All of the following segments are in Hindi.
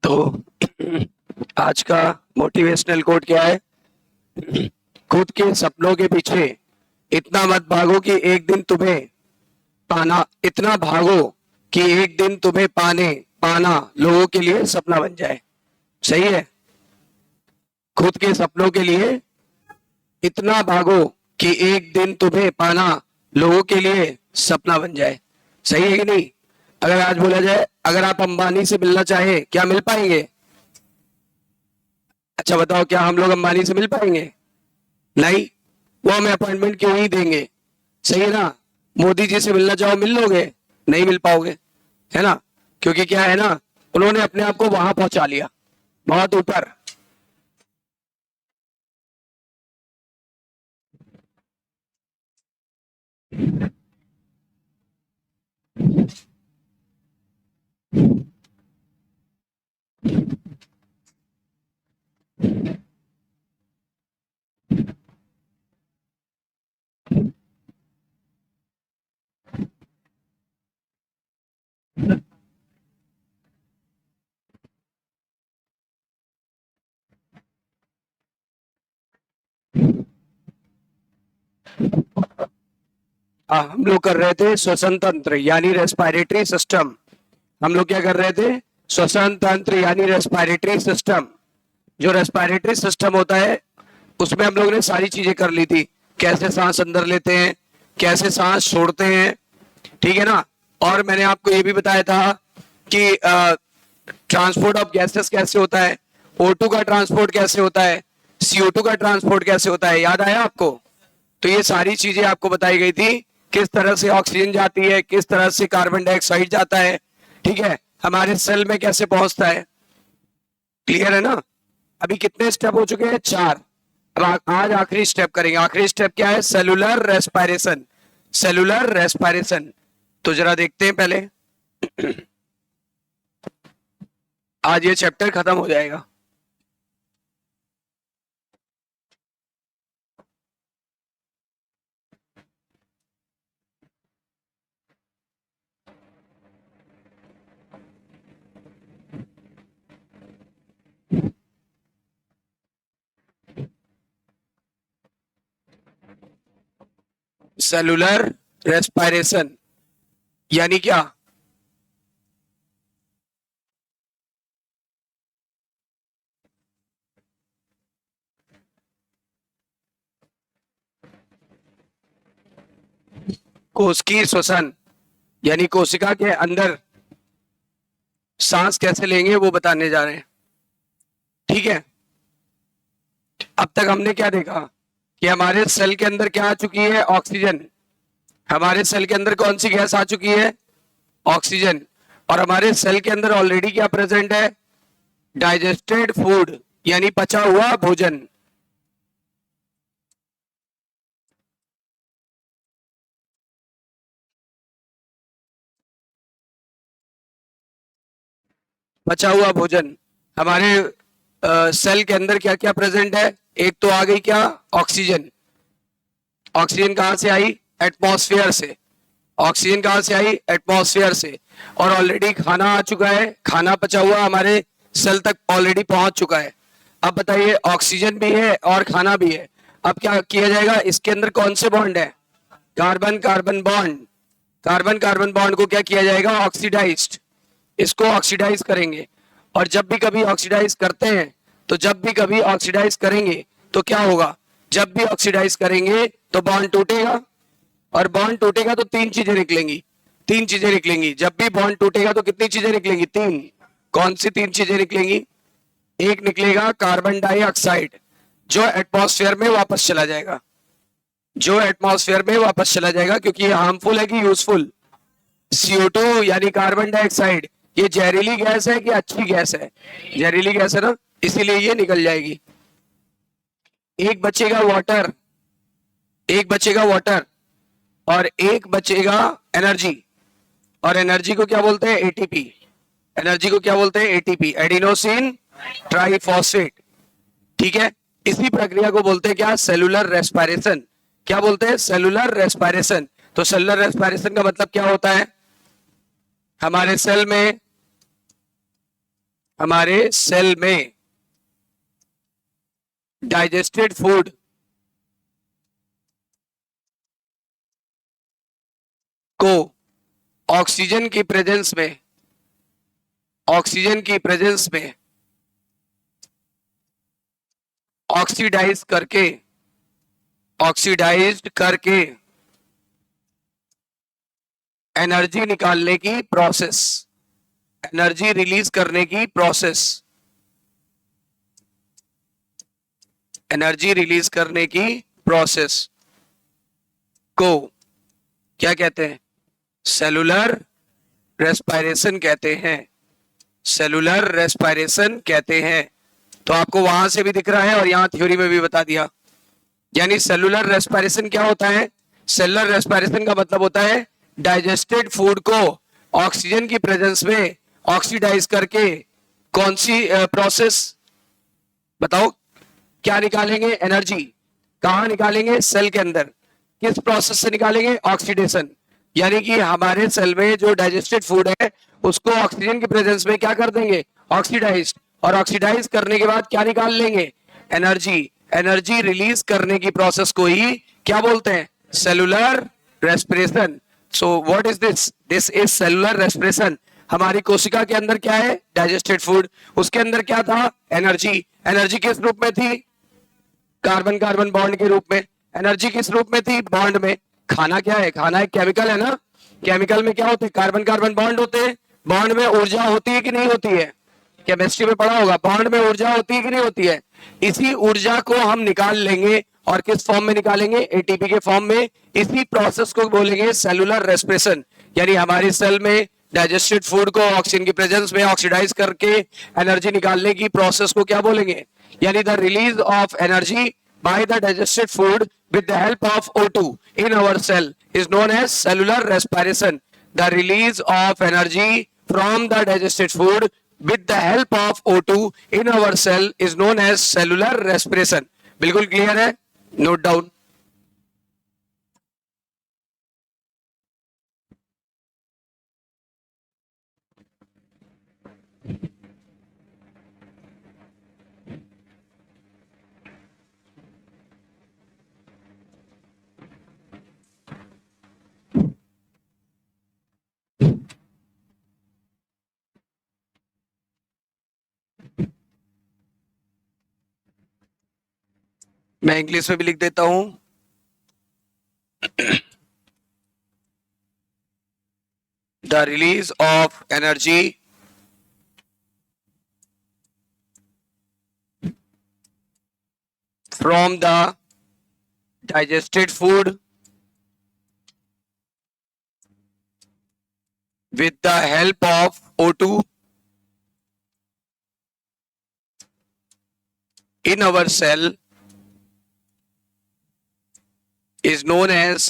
तो आज का मोटिवेशनल कोट क्या है? खुद के सपनों के पीछे इतना मत भागो कि एक दिन तुम्हें पाना, इतना भागो कि एक दिन तुम्हें पाना लोगों के लिए सपना बन जाए। सही है? खुद के सपनों के लिए इतना भागो कि एक दिन तुम्हें पाना लोगों के लिए सपना बन जाए। सही है कि नहीं? अगर आज बोला जाए, अगर आप अंबानी से मिलना चाहे, क्या मिल पाएंगे? अच्छा बताओ, क्या हम लोग अंबानी से मिल पाएंगे? नहीं। वो हमें अपॉइंटमेंट क्यों ही देंगे? सही है ना? मोदी जी से मिलना चाहो, मिल लोगे? नहीं मिल पाओगे, है ना? क्योंकि क्या है ना, उन्होंने अपने आप को वहां पहुंचा लिया, बहुत ऊपर। हम लोग कर रहे थे श्वसन तंत्र यानी रेस्पिरेटरी सिस्टम। हम लोग क्या कर रहे थे? श्वसन तंत्र यानी रेस्पिरेटरी सिस्टम। जो रेस्पिरेटरी सिस्टम होता है, उसमें हम लोग ने सारी चीजें कर ली थी। कैसे सांस अंदर लेते हैं, कैसे सांस छोड़ते हैं, ठीक है ना? और मैंने आपको ये भी बताया था कि ट्रांसपोर्ट ऑफ गैसेस कैसे होता है, O2 का ट्रांसपोर्ट कैसे होता है, CO2 का ट्रांसपोर्ट कैसे होता है। याद आया आपको? तो ये सारी चीजें आपको बताई गई थी, किस तरह से ऑक्सीजन जाती है, किस तरह से कार्बन डाइऑक्साइड जाता है, ठीक है, हमारे सेल में कैसे पहुंचता है। क्लियर है ना? अभी कितने स्टेप हो चुके हैं? 4। अब आज आखिरी स्टेप करेंगे। आखिरी स्टेप क्या है? Cellular respiration. Cellular respiration. तो जरा देखते हैं पहले। आज ये चैप्टर खत्म हो जाएगा। सेलुलर रेस्पिरेशन यानी क्या? कोशिकीय श्वसन यानी कोशिका के अंदर सांस कैसे लेंगे वो बताने जा रहे हैं, ठीक है? अब तक हमने क्या देखा कि हमारे सेल के अंदर क्या आ चुकी है? ऑक्सीजन। हमारे सेल के अंदर कौन सी गैस आ चुकी है? ऑक्सीजन। और हमारे सेल के अंदर ऑलरेडी क्या प्रेजेंट है? डाइजेस्टेड फूड यानी पचा हुआ भोजन। बचा हुआ भोजन हमारे सेल के अंदर क्या क्या प्रेजेंट है? एक तो आ गई क्या? ऑक्सीजन। ऑक्सीजन कहां से आई? एटमॉस्फेयर से। ऑक्सीजन कहां से आई? एटमॉस्फेयर से। और ऑलरेडी खाना आ चुका है, खाना पचा हुआ हमारे सेल तक ऑलरेडी पहुंच चुका है। अब बताइए, ऑक्सीजन भी है और खाना भी है। अब क्या किया जाएगा? इसके अंदर कौन से बॉन्ड है? Carbon carbon bond. Carbon carbon bond को क्या किया जाएगा? ऑक्सीडाइज्ड। इसको ऑक्सीडाइज करेंगे। और जब भी कभी ऑक्सीडाइज करते हैं, तो जब भी कभी ऑक्सीडाइज करेंगे तो क्या होगा? जब भी ऑक्सीडाइज करेंगे तो बॉन्ड टूटेगा, और बॉन्ड टूटेगा तो तीन चीजें निकलेंगी। तीन चीजें निकलेंगी। जब भी बॉन्ड टूटेगा तो कितनी चीजें निकलेंगी? तीन। कौन सी तीन चीजें निकलेंगी? एक निकलेगा कार्बन डाइऑक्साइड, जो एटमॉस्फेयर में वापस चला जाएगा। जो एटमॉस्फेयर में वापस चला जाएगा, क्योंकि ये हार्मफुल है कि यूजफुल? CO2 यानी कार्बन डाइऑक्साइड, ये जहरीली गैस है कि अच्छी गैस है? जहरीली गैस है ना, इसीलिए ये निकल जाएगी। एक बचेगा वाटर, एक बचेगा वाटर, और एक बचेगा एनर्जी। और एनर्जी को क्या बोलते हैं? एटीपी। एनर्जी को क्या बोलते हैं? एटीपी, एडिनोसिन ट्राइफॉस्फेट, ठीक है? इसी प्रक्रिया को बोलते हैं क्या? Cellular respiration. क्या बोलते हैं? Cellular respiration. तो सेलुलर रेस्पिरेशन का मतलब क्या होता है? हमारे सेल में हमारे सेल में डाइजेस्टेड फूड को ऑक्सीजन की प्रेजेंस में ऑक्सीडाइज्ड करके एनर्जी निकालने की प्रोसेस, एनर्जी रिलीज करने की प्रोसेस, एनर्जी रिलीज करने की प्रोसेस को क्या कहते हैं? सेलुलर रेस्पिरेशन कहते हैं। सेलुलर रेस्पिरेशन कहते हैं। तो आपको वहां से भी दिख रहा है और यहां थ्योरी में भी बता दिया। यानी सेलुलर रेस्पिरेशन क्या होता है? सेलुलर रेस्पिरेशन का मतलब होता है डाइजेस्टेड फूड को ऑक्सीजन की प्रेजेंस में ऑक्सीडाइज करके कौन सी प्रोसेस बताओ? क्या निकालेंगे? एनर्जी। कहां निकालेंगे? सेल के अंदर। किस प्रोसेस से निकालेंगे? ऑक्सीडेशन। यानी कि हमारे सेल में जो डाइजेस्टेड फूड है उसको ऑक्सीजन की प्रेजेंस में क्या कर देंगे? ऑक्सीडाइज। और ऑक्सीडाइज करने के बाद क्या निकाल लेंगे? एनर्जी। एनर्जी रिलीज करने की प्रोसेस को ही क्या बोलते हैं? Cellular respiration. So what is this? This is cellular respiration. हमारी कोशिका के अंदर क्या है? Digested food. उसके अंदर क्या था? एनर्जी। एनर्जी किस रूप में थी? कार्बन कार्बन बॉन्ड के रूप में। एनर्जी किस रूप में थी? बॉन्ड में। खाना क्या है? खाना एक केमिकल है ना। केमिकल में क्या होते हैं? कार्बन कार्बन बॉन्ड होते हैं। बॉन्ड में ऊर्जा होती है कि नहीं होती है? केमिस्ट्री में पढ़ा होगा, बॉन्ड में ऊर्जा होती है कि नहीं होती है? इसी ऊर्जा को हम निकाल लेंगे और किस फॉर्म में निकालेंगे? एटीपी के फॉर्म में। इसी प्रोसेस को बोलेंगे सेलुलर रेस्पिरेशन। यानी हमारी सेल में डाइजेस्टेड फूड को ऑक्सीजन की प्रेजेंस में ऑक्सीडाइज करके एनर्जी निकालने की प्रोसेस को क्या बोलेंगे? यानी the release of energy by the digested food with the help of O2 in our cell is known as cellular respiration. The release of energy from the digested food with the help of O2 in our cell is known as cellular respiration. बिल्कुल क्लियर है? Note down. मैं इंग्लिश में भी लिख देता हूं। The release of energy from the digested food with the help of O2 in our cell is known as,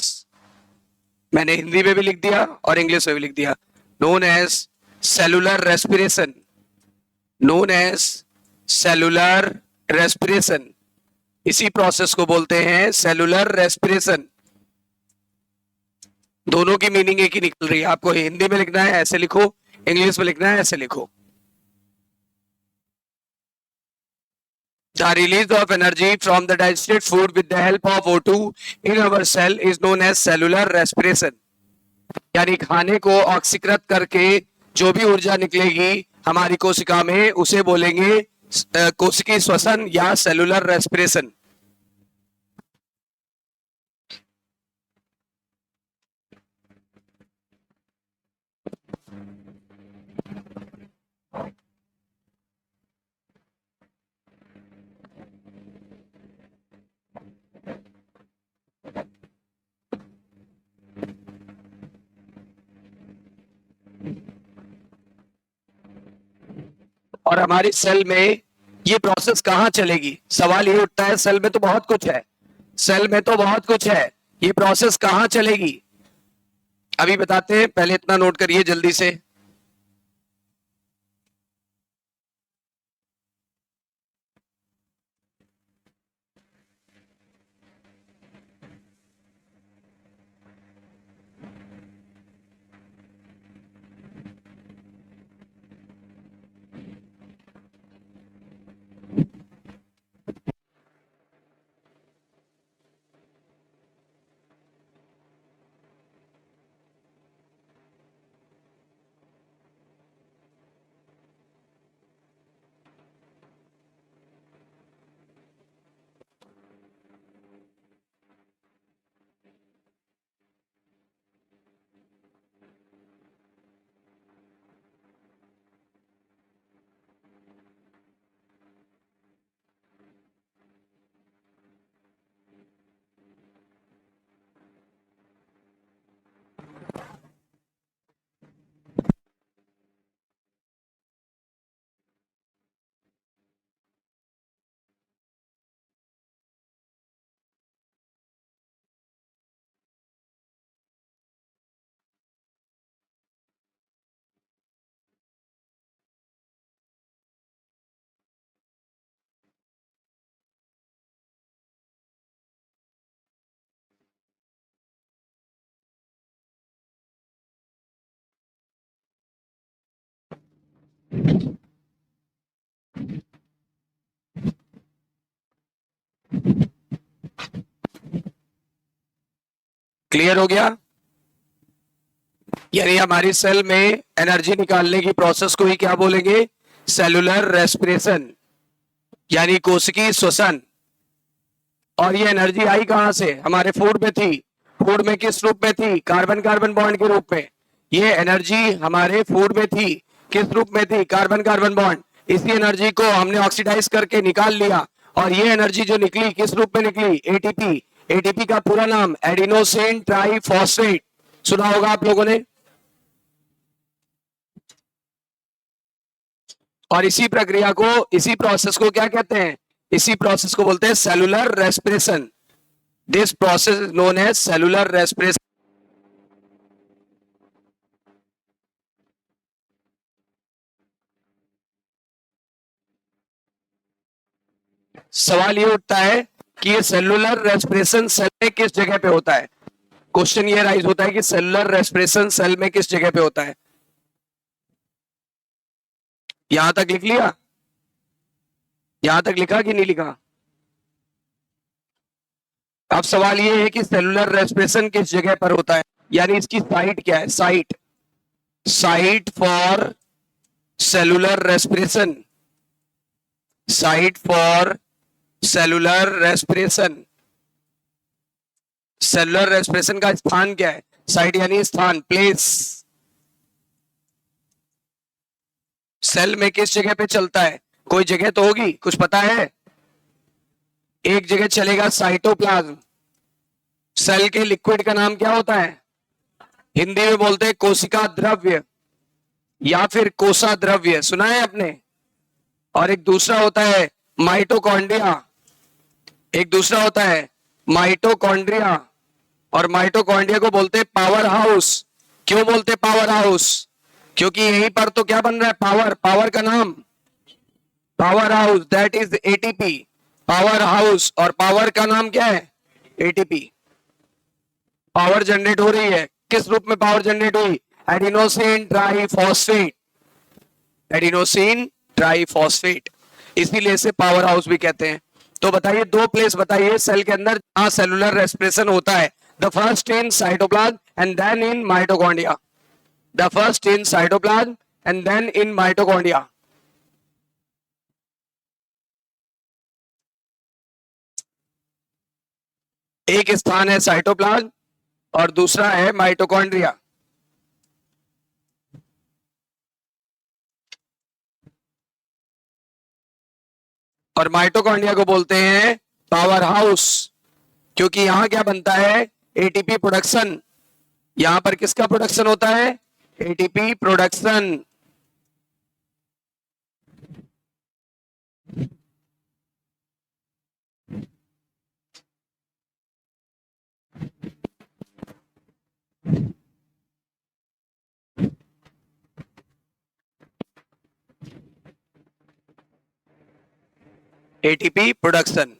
मैंने हिंदी में भी लिख दिया और इंग्लिश में भी लिख दिया, known as cellular respiration, known as cellular respiration। इसी प्रोसेस को बोलते हैं सेलुलर रेस्पिरेशन। दोनों की मीनिंग एक ही निकल रही है। आपको हिंदी में लिखना है ऐसे लिखो, इंग्लिश में लिखना है ऐसे लिखो। The release of energy from the digested food with the help of O2 in our cell is known as cellular respiration। यानी खाने को ऑक्सीकृत करके जो भी ऊर्जा निकलेगी हमारी कोशिका में उसे बोलेंगे कोशिकीय श्वसन या सेलुलर रेस्पिरेशन। और हमारी सेल में ये प्रोसेस कहां चलेगी? सवाल ये उठता है, सेल में तो बहुत कुछ है, सेल में तो बहुत कुछ है, ये प्रोसेस कहां चलेगी? अभी बताते हैं, पहले इतना नोट करिए जल्दी से। क्लियर हो गया? यानी हमारी सेल में एनर्जी निकालने की प्रोसेस को ही क्या बोलेंगे? सेलुलर रेस्पिरेशन, यानी कोशिकीय श्वसन। और ये एनर्जी आई कहां से? हमारे फूड में थी। फूड में किस रूप में थी? कार्बन कार्बन बॉन्ड के रूप में। ये एनर्जी हमारे फूड में थी, किस रूप में थी? Carbon carbon bond. इसी एनर्जी को हमने ऑक्सीडाइज करके निकाल लिया, और ये एनर्जी जो निकली किस रूप में निकली? एटीपी। एटीपी का पूरा नाम एडिनोसिन ट्राइफॉस्फेट, सुना होगा आप लोगों ने। और इसी प्रक्रिया को, इसी प्रोसेस को क्या कहते हैं? इसी प्रोसेस को बोलते हैं cellular respiration. This process is known as cellular respiration. सवाल ये उठता है कि ये सेलुलर रेस्पिरेशन सेल में किस जगह पे होता है? क्वेश्चन ये राइज होता है कि सेलुलर रेस्पिरेशन सेल में किस जगह पे होता है? यहां तक लिख लिया? यहां तक लिखा कि नहीं लिखा? अब सवाल ये है कि सेलुलर रेस्पिरेशन किस जगह पर होता है, यानी इसकी साइट क्या है? Site, site for cellular respiration, site for cellular respiration. Cellular respiration का स्थान क्या है? साइट यानी स्थान, प्लेस। सेल में किस जगह पे चलता है? कोई जगह तो होगी, कुछ पता है? एक जगह चलेगा साइटोप्लाज्म। सेल के लिक्विड का नाम क्या होता है? हिंदी में बोलते हैं कोशिका द्रव्य या फिर कोसा द्रव्य, सुना है आपने? और एक दूसरा होता है माइटोकॉन्ड्रिया, एक दूसरा होता है माइटोकॉन्ड्रिया, और माइटोकॉन्ड्रिया को बोलते हैं पावर हाउस। क्यों बोलते पावर हाउस? क्योंकि यहीं पर तो क्या बन रहा है? पावर। पावर का नाम power house, that is ATP. Power house, और पावर का नाम क्या है? एटीपी। पावर जनरेट हो रही है, किस रूप में पावर जनरेट हुई? एडिनोसिन ट्राइफॉस्फेट, एडिनोसिन ट्राइफॉस्फेट, इसीलिए इसे पावर हाउस भी कहते हैं। तो बताइए, दो प्लेस बताइए सेल के अंदर जहां सेलुलर रेस्पिरेशन होता है। The first in cytoplasm and then in mitochondria. The first in cytoplasm and then in mitochondria. एक स्थान है साइटोप्लाज्म और दूसरा है माइटोकॉन्ड्रिया। और माइटोकॉन्ड्रिया को बोलते हैं पावर हाउस, क्योंकि यहां क्या बनता है? ATP production. यहां पर किसका प्रोडक्शन होता है? ATP production. ATP production.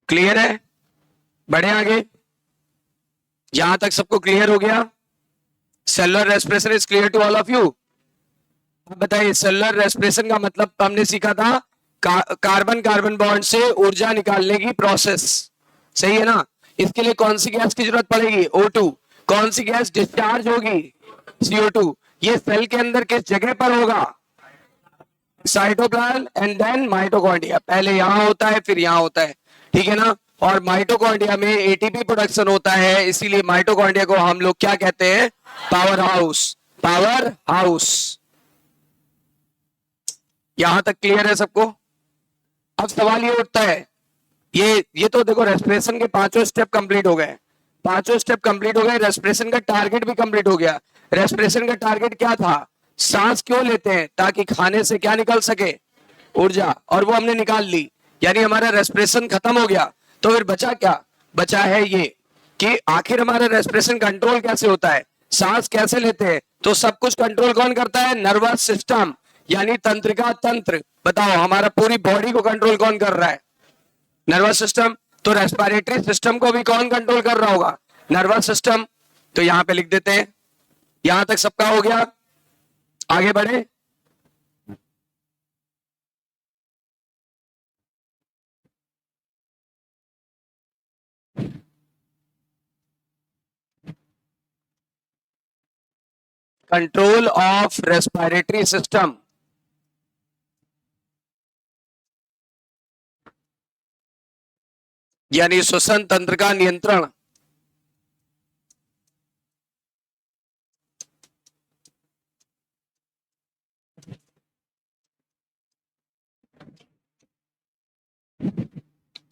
Clear है? बढ़े आगे? यहां तक सबको क्लियर हो गया? Cellular respiration is clear to all of you? बताइए, सेलुलर रेस्पिरेशन का मतलब हमने सीखा था कार्बन कार्बन बॉन्ड से ऊर्जा निकालने की प्रोसेस, सही है ना? इसके लिए कौन सी गैस की जरूरत पड़ेगी? O2। कौन सी गैस डिस्चार्ज होगी? CO2। ये सेल के अंदर किस जगह पर होगा? Cytoplasm and then mitochondria. पहले यहां होता है, फिर यहां होता है, ठीक है ना? और माइटोकॉन्ड्रिया में एटीपी प्रोडक्शन होता है, इसीलिए माइटोकॉन्ड्रिया को हम लोग क्या कहते हैं? Power house. Power house. यहां तक क्लियर है सबको? अब सवाल ये उठता है, ये तो देखो रेस्पिरेशन के पांचों स्टेप कंप्लीट हो गए। पांचों स्टेप कंप्लीट हो गए, रेस्पिरेशन का टारगेट भी कंप्लीट हो गया। रेस्पिरेशन का टारगेट क्या था? सांस क्यों लेते हैं? ताकि खाने से क्या निकल सके? ऊर्जा, और वो हमने निकाल ली, यानी हमारा रेस्पिरेशन खत्म हो गया। तो फिर बचा क्या? बचा है ये कि आखिर हमारा रेस्पिरेशन कंट्रोल कैसे होता है? सांस कैसे लेते हैं, तो सब कुछ कंट्रोल कौन करता है, नर्वस सिस्टम यानी तंत्रिका तंत्र। बताओ हमारा पूरी बॉडी को कंट्रोल कौन कर रहा है, नर्वस सिस्टम। तो रेस्पिरेटरी सिस्टम को भी कौन कंट्रोल कर रहा होगा, नर्वस सिस्टम। तो यहां पे लिख देते हैं, यहां तक सबका हो गया, आगे बढ़े। कंट्रोल ऑफ रेस्पिरेटरी सिस्टम, यानी श्वसन तंत्र का नियंत्रण।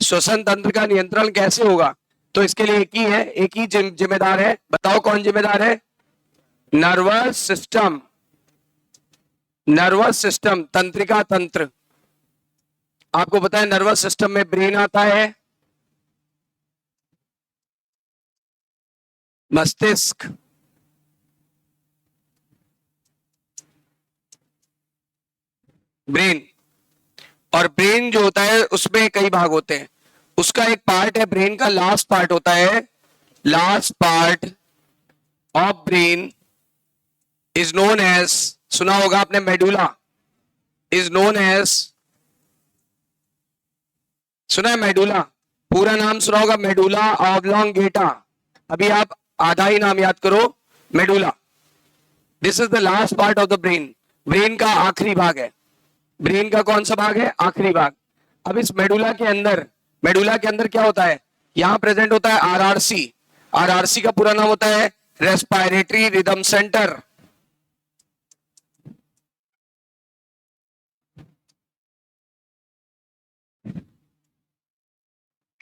श्वसन तंत्र का नियंत्रण कैसे होगा, तो इसके लिए एक ही है, एक ही जिम्मेदार है। बताओ कौन जिम्मेदार है, नर्वस सिस्टम। नर्वस सिस्टम, तंत्रिका तंत्र। आपको पता है नर्वस सिस्टम में ब्रेन आता है, मस्तिष्क, ब्रेन। और ब्रेन जो होता है उसमें कई भाग होते हैं, उसका एक पार्ट है ब्रेन का, लास्ट पार्ट होता है, last part of brain is known as, सुना होगा आपने मेडुला, इज नोन एज, सुना है मेडुला, पूरा नाम सुना होगा मेडुला ऑब्लोंगेटा। अभी आप आधा ही नाम याद करो, medulla. This is the last part of the brain, brain का आखिरी भाग है। ब्रेन का कौन सा भाग है, आखिरी भाग। अब इस मेडुला के अंदर, मेडुला के अंदर क्या होता है, यहां प्रेजेंट होता है आरआरसी। आरआरसी का पूरा नाम होता है respiratory rhythm centre.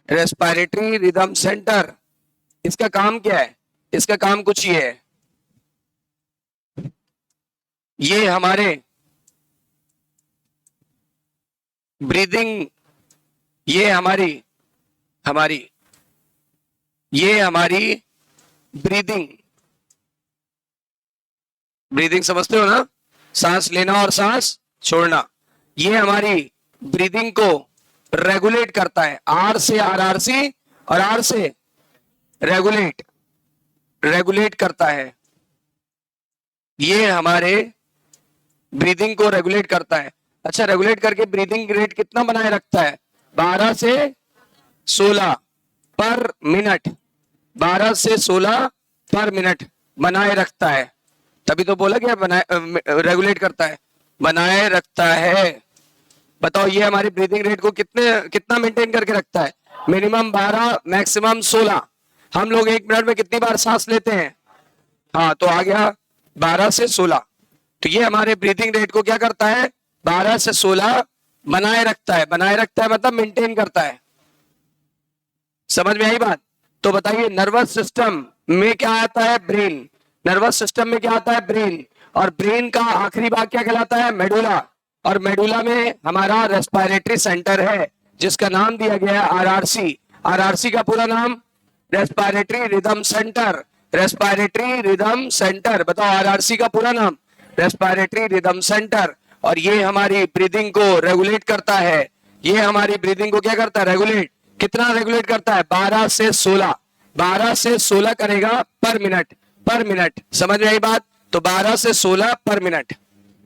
Respiratory rhythm centre, इसका काम क्या है, इसका काम कुछ ये है, ये हमारे ब्रीदिंग, ये हमारी ब्रीदिंग, ब्रीदिंग समझते हो ना, सांस लेना और सांस छोड़ना, ये हमारी ब्रीदिंग को रेगुलेट करता है। आर से आरआरसी और आर से रेगुलेट करता है, ये हमारे ब्रीदिंग को रेगुलेट करता है। अच्छा, रेगुलेट करके ब्रीदिंग रेट कितना बनाए रखता है, 12 से 16 पर मिनट, 12 से 16 पर मिनट बनाए रखता है। तभी तो बोला क्या, रेगुलेट करता है, बनाए रखता है। बताओ ये हमारी ब्रीदिंग रेट को कितना मेंटेन करके रखता है, मिनिमम 12, मैक्सिमम 16। हम लोग 1 मिनट में कितनी बार सांस लेते हैं, हाँ तो आ गया 12 से 16। तो ये हमारे ब्रीदिंग रेट को क्या करता है, 12 से 16 बनाए रखता है। बनाए रखता है मतलब मेंटेन करता है। समझ में आई बात। तो बताइए नर्वस सिस्टम में क्या आता है, ब्रेन। नर्वस सिस्टम में क्या आता है, ब्रेन। और ब्रेन का आखिरी भाग क्या कहलाता है, मेडुला। और मेडुला में हमारा रेस्पिरेटरी सेंटर है जिसका नाम दिया गया है आरआरसी। आरआरसी का पूरा नाम respiratory rhythm centre. Respiratory rhythm centre, बताओ आरआरसी का पूरा नाम रेस्पिरेटरी रिदम सेंटर। और ये हमारी ब्रीदिंग को रेगुलेट करता है, ये हमारी ब्रीदिंग को क्या करता है, रेगुलेट। कितना रेगुलेट करता है, 12 से 16, 12 से 16 करेगा पर मिनट, पर मिनट। समझ में आई बात। तो 12 से 16 पर मिनट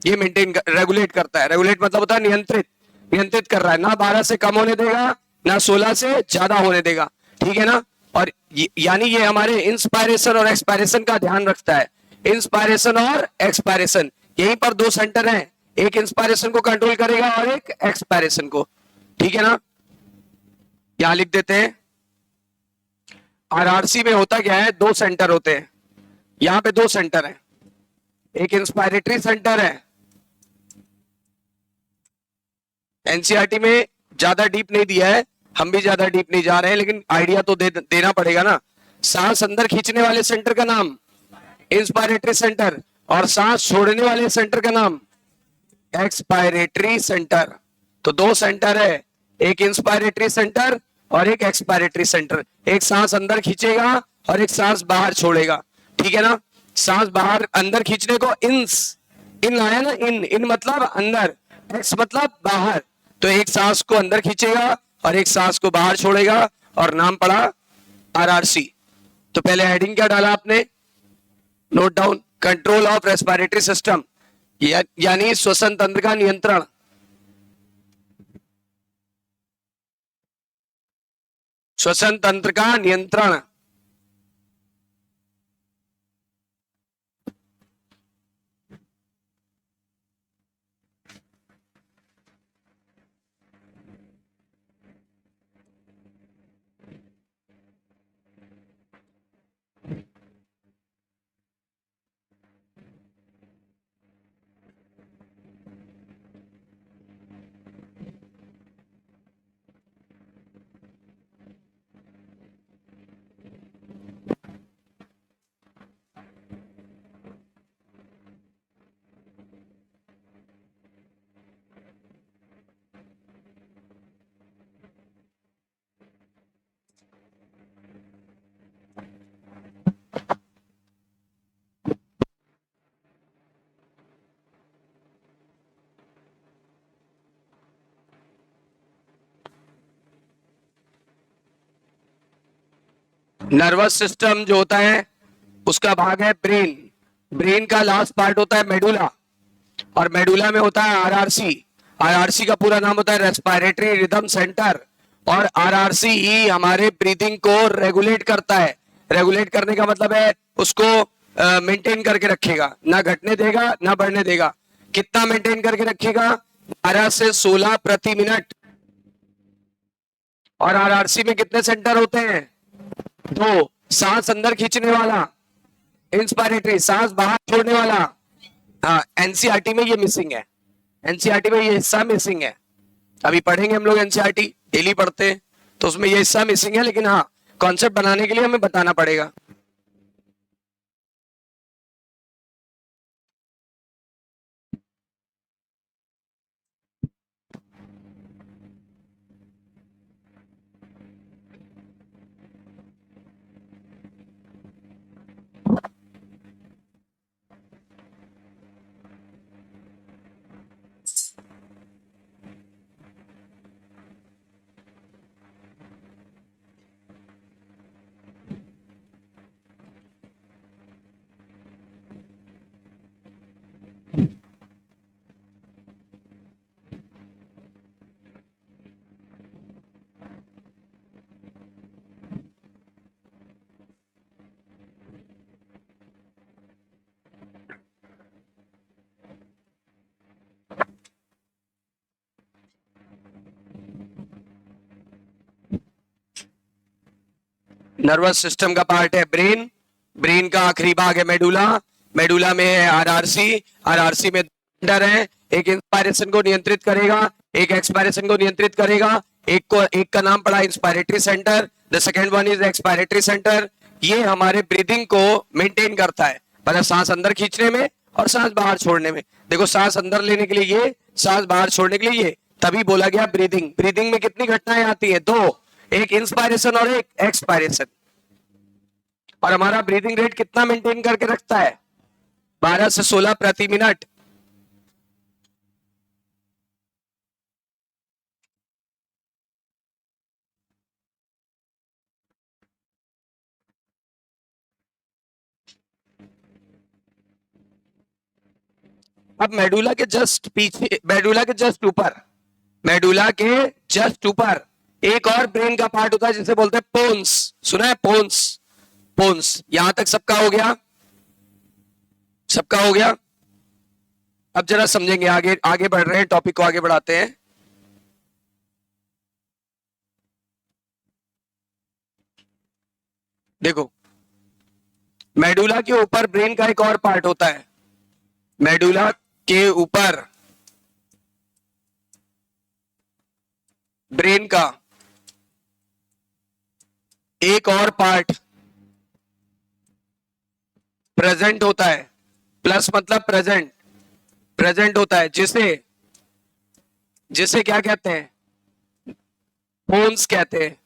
ये मेंटेन रेगुलेट करता है। रेगुलेट मतलब होता है नियंत्रित, नियंत्रित कर रहा है, ना 12 से कम होने देगा ना 16 से ज्यादा होने देगा, ठीक है ना। और यानी ये हमारे इंस्पायरेशन और एक्सपायरेशन का ध्यान रखता है। इंस्पायरेशन और एक्सपायरेशन, यहीं पर 2 सेंटर हैं, एक इंस्पायरेशन को कंट्रोल करेगा और एक एक्सपायरेशन को, ठीक है ना। यहां लिख देते हैं, आरआरसी में होता क्या है, 2 सेंटर होते हैं। यहां पे 2 सेंटर हैं, एक इंस्पायरेटरी सेंटर है। एनसीईआरटी में ज्यादा डीप नहीं दिया है, हम भी ज्यादा डीप नहीं जा रहे हैं, लेकिन आइडिया तो देना पड़ेगा ना। सांस अंदर खींचने वाले सेंटर का नाम इंस्पायरेटरी सेंटर, और सांस छोड़ने वाले सेंटर का नाम एक्सपायरेटरी सेंटर। तो 2 सेंटर है, एक इंस्पायरेटरी सेंटर और एक एक्सपायरेटरी सेंटर। एक सांस अंदर खींचेगा और एक सांस बाहर छोड़ेगा, ठीक है ना। सांस बाहर अंदर खींचने को इन आया ना, इन मतलब अंदर, एक्स मतलब बाहर। तो एक सांस को अंदर खींचेगा और एक सांस को बाहर छोड़ेगा और नाम पड़ा आरआरसी। तो पहले हेडिंग क्या डाला आपने, note down, control of respiratory system, यानी श्वसन तंत्र का नियंत्रण। श्वसन तंत्र का नियंत्रण। नर्वस सिस्टम जो होता है उसका भाग है ब्रेन। ब्रेन का लास्ट पार्ट होता है मेडुला, और मेडुला में होता है आरआरसी। आरआरसी का पूरा नाम होता है रेस्पिरेटरी रिदम सेंटर, और आरआरसी ही हमारे ब्रीदिंग को रेगुलेट करता है। रेगुलेट करने का मतलब है उसको मेंटेन करके रखेगा, ना घटने देगा ना बढ़ने देगा। कितना मेंटेन करके रखेगा, 12 से 16 प्रति मिनट। और आरआरसी में कितने सेंटर होते हैं, 2। सांस अंदर खींचने वाला इंस्पायरेटरी, सांस बाहर छोड़ने वाला। हाँ, एनसीईआरटी में ये मिसिंग है, एनसीईआरटी में ये हिस्सा मिसिंग है। अभी पढ़ेंगे हम लोग एनसीईआरटी, डेली पढ़ते हैं, तो उसमें ये हिस्सा मिसिंग है, लेकिन हाँ कॉन्सेप्ट बनाने के लिए हमें बताना पड़ेगा। नर्वस सिस्टम का पार्ट है ब्रेन, ब्रेन का आखिरी भाग है मेडुला, मेडुला में है आरआरसी, आरआरसी में सेंटर है, एक इंस्पायरेशन को नियंत्रित करेगा, एक एक्सपायरेशन को नियंत्रित करेगा। एक का नाम पड़ा inspiratory centre, the second one is expiratory centre. ये हमारे ब्रीदिंग को मेंटेन करता है, मतलब सांस अंदर खींचने में और सांस बाहर छोड़ने में। देखो, सांस अंदर लेने के लिए ये, सांस बाहर छोड़ने के लिए ये, तभी बोला गया ब्रीदिंग। ब्रीदिंग में कितनी घटनाएं आती है, 2, एक इंस्पायरेशन और एक एक्सपायरेशन। और हमारा ब्रीदिंग रेट कितना मेंटेन करके रखता है, 12 से 16 प्रति मिनट। अब मेडुला के जस्ट पीछे, मेडुला के जस्ट ऊपर, मेडुला के जस्ट ऊपर एक और ब्रेन का पार्ट होता है जिसे बोलते हैं पोन्स। सुना है पोन्स, पोन्स। यहां तक सबका हो गया, सबका हो गया। अब जरा समझेंगे, आगे आगे बढ़ रहे हैं, टॉपिक को आगे बढ़ाते हैं। देखो, मेडुला के ऊपर ब्रेन का एक और पार्ट होता है, मेडुला के ऊपर ब्रेन का एक और पार्ट प्रेजेंट होता है। प्लस मतलब प्रेजेंट, प्रेजेंट होता है, जिसे जिसे क्या कहते हैं, पोन्स कहते हैं।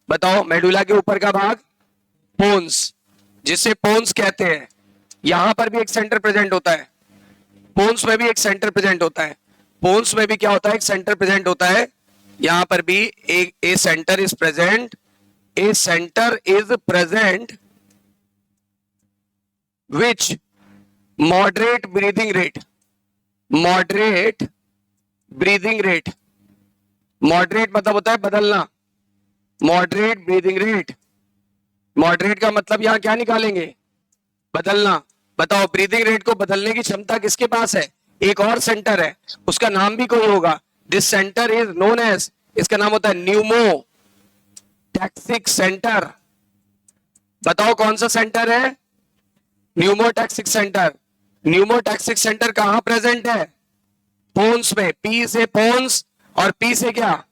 बताओ, मेडुला के ऊपर का भाग पोन्स, जिसे पोन्स कहते हैं। यहां पर भी एक सेंटर प्रेजेंट होता है, पोन्स में भी एक सेंटर प्रेजेंट होता है, पोन्स में भी क्या होता है, एक सेंटर प्रेजेंट होता है, यहां पर भी एक a centre is present, a centre is present which moderate breathing rate, moderate breathing rate, moderate मतलब होता है बदलना, मॉडरेट ब्रीदिंग रेट, मॉडरेट का मतलब यहां क्या निकालेंगे, बदलना। बताओ ब्रीदिंग रेट को बदलने की क्षमता किसके पास है, एक और सेंटर है, उसका नाम भी कोई होगा, this centre is known as, इसका नाम होता है न्यूमोटैक्सिक सेंटर। बताओ कौन सा सेंटर है, न्यूमोटैक्सिक सेंटर। न्यूमोटैक्सिक सेंटर कहां प्रेजेंट है, पोन्स में, पी से पोन्स और पी से क्या,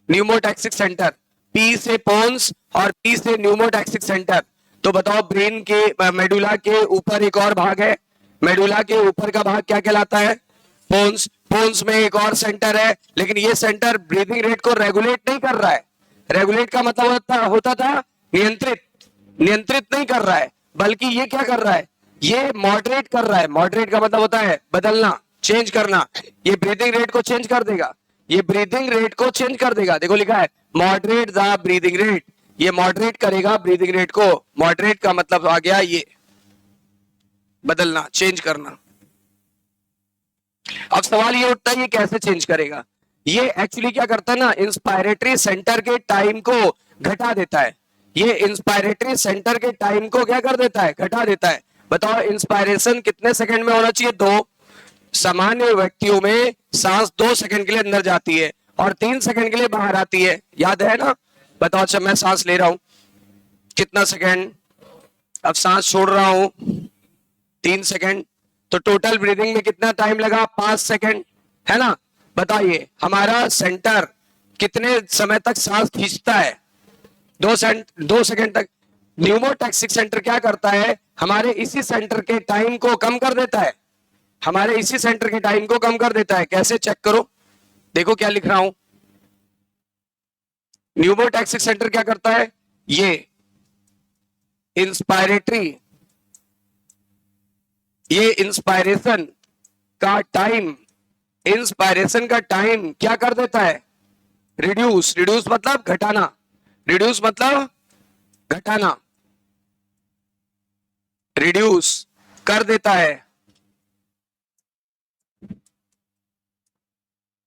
न्यूमोटैक्सिक सेंटर, पी से पोन्स और पी से न्यूमोटैक्सिक सेंटर। तो बताओ ब्रेन के मेडुला के ऊपर एक और भाग है, मेडुला के ऊपर का भाग क्या कहलाता है, पोन्स, पोन्स में एक और सेंटर है, लेकिन ये सेंटर ब्रीदिंग रेट को रेगुलेट नहीं कर रहा है, रेगुलेट का मतलब होता था नियंत्रित, नियंत्रित नहीं कर रहा है, बल्कि ये क्या कर रहा है, ये मॉडरेट कर रहा है, मॉडरेट का मतलब होता है बदलना, चेंज करना, ये ब्रीदिंग रेट को चेंज कर देगा, ये ब्रीदिंग रेट को चेंज कर देगा, देखो लिखा है मॉडरेट द ब्रीदिंग रेट, ये मॉडरेट करेगा ब्रीदिंग रेट को, मॉडरेट का मतलब आ गया ये बदलना, चेंज करना। अब सवाल ये उठता है ये कैसे चेंज करेगा, ये एक्चुअली क्या करता है ना, इंस्पायरेटरी सेंटर के टाइम को घटा देता है, ये इंस्पायरेटरी सेंटर के टाइम को क्या कर देता है, घटा देता है। बताओ इंस्पायरेशन कितने सेकंड में होना चाहिए, 2, सामान्य व्यक्तियों में सांस 2 सेकंड के लिए अंदर जाती है और 3 सेकंड के लिए बाहर आती है, याद है ना। बताओ अच्छा मैं सांस ले रहा हूं कितना सेकंड, अब सांस छोड़ रहा हूं 3 सेकंड, तो टोटल ब्रीदिंग में कितना टाइम लगा, 5 सेकंड, है ना। बताइए हमारा सेंटर कितने समय तक सांस खींचता है, 2 सेकंड तक। न्यूमोटैक्सिक सेंटर क्या करता है, हमारे इसी सेंटर के टाइम को कम कर देता है, हमारे इसी सेंटर के टाइम को कम कर देता है। कैसे, चेक करो, देखो क्या लिख रहा हूं। न्यूमोटैक्सिक सेंटर क्या करता है, ये इंस्पायरेटरी, ये इंस्पायरेशन का टाइम, इंस्पायरेशन का टाइम क्या कर देता है, रिड्यूस, रिड्यूस मतलब घटाना, रिड्यूस मतलब घटाना, रिड्यूस कर देता है।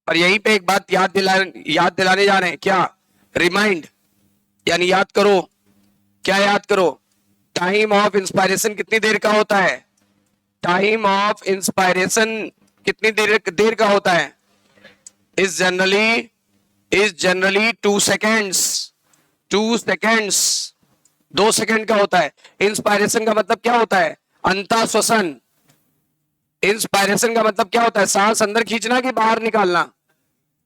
और यहीं पे एक बात याद दिलाने जा रहे हैं, क्या, रिमाइंड, यानी याद करो, क्या याद करो, टाइम ऑफ इंस्पायरेशन कितनी देर का होता है, टाइम ऑफ इंस्पायरेशन कितनी देर का होता है, is generally 2 seconds, 2 seconds, 2 second का होता है। इंस्पायरेशन का मतलब क्या होता है, अंतःश्वसन, इंस्पायरेशन का मतलब क्या होता है, सांस अंदर खींचना कि बाहर निकालना,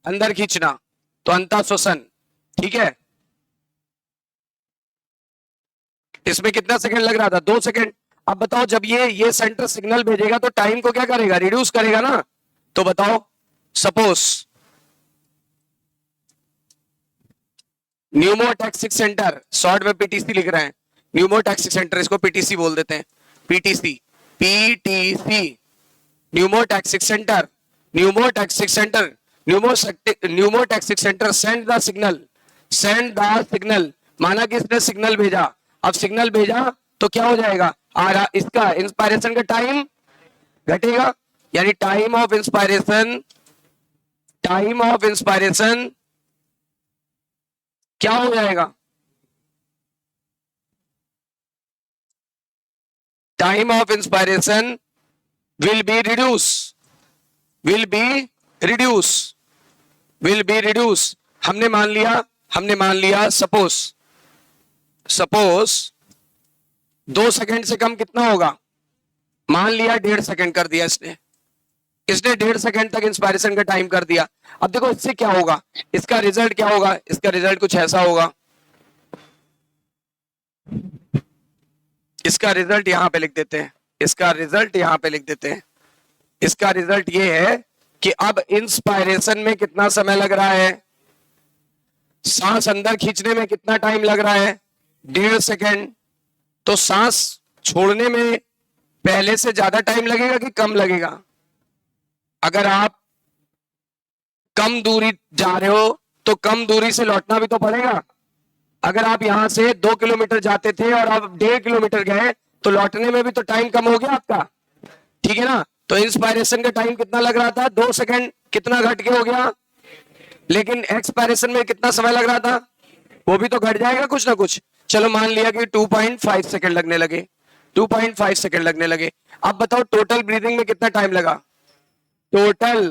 अंदर खींचना, तो अंतःश्वसन, ठीक है। इसमें कितना सेकंड लग रहा था, 2 सेकंड। अब बताओ जब ये सेंटर सिग्नल भेजेगा तो टाइम को क्या करेगा, रिड्यूस करेगा ना। तो बताओ सपोज न्यूमोटैक्सिक सेंटर, शॉर्ट में पीटीसी लिख रहे हैं, न्यूमोटैक्सिक सेंटर, इसको पीटीसी बोल देते हैं, PTC, PTC, pneumotaxic centre, pneumotaxic centre, pneumotaxic centre send the signal, send the signal, माना कि इसने सिग्नल भेजा, अब सिग्नल भेजा तो क्या हो जाएगा, इसका इंस्पायरेशन का टाइम घटेगा, यानी time of inspiration, time of inspiration क्या हो जाएगा, time of inspiration will be reduce, will be reduce, will be reduce. हमने मान लिया सपोज 2 सेकंड से कम कितना होगा, मान लिया 1.5 सेकंड कर दिया इसने 1.5 सेकंड तक इंस्पायरेशन का टाइम कर दिया। अब देखो इससे क्या होगा, इसका रिजल्ट क्या होगा, इसका रिजल्ट कुछ ऐसा होगा, इसका रिजल्ट यहां पे लिख देते हैं, इसका रिजल्ट यहां पे लिख देते हैं, इसका रिजल्ट ये है कि अब इंस्पायरेशन में कितना समय लग रहा है, सांस अंदर खींचने में कितना टाइम लग रहा है, 1.5 सेकंड, तो सांस छोड़ने में पहले से ज्यादा टाइम लगेगा कि कम लगेगा? अगर आप कम दूरी जा रहे हो तो कम दूरी से लौटना भी तो पड़ेगा। अगर आप यहां से 2 किलोमीटर जाते थे और आप 1.5 किलोमीटर गए तो लौटने में भी तो टाइम कम हो गया आपका, ठीक है ना? तो इंस्पायरेशन का टाइम कितना लग रहा था? 2 सेकंड, कितना घट के हो गया? लेकिन एक्सपायरेशन में कितना समय लग रहा था? वो भी तो घट जाएगा कुछ ना कुछ। चलो मान लिया कि 2.5 सेकंड लगने लगे, 2.5 सेकंड लगने लगे। अब बताओ टोटल ब्रीदिंग में कितना टाइम लगा? Total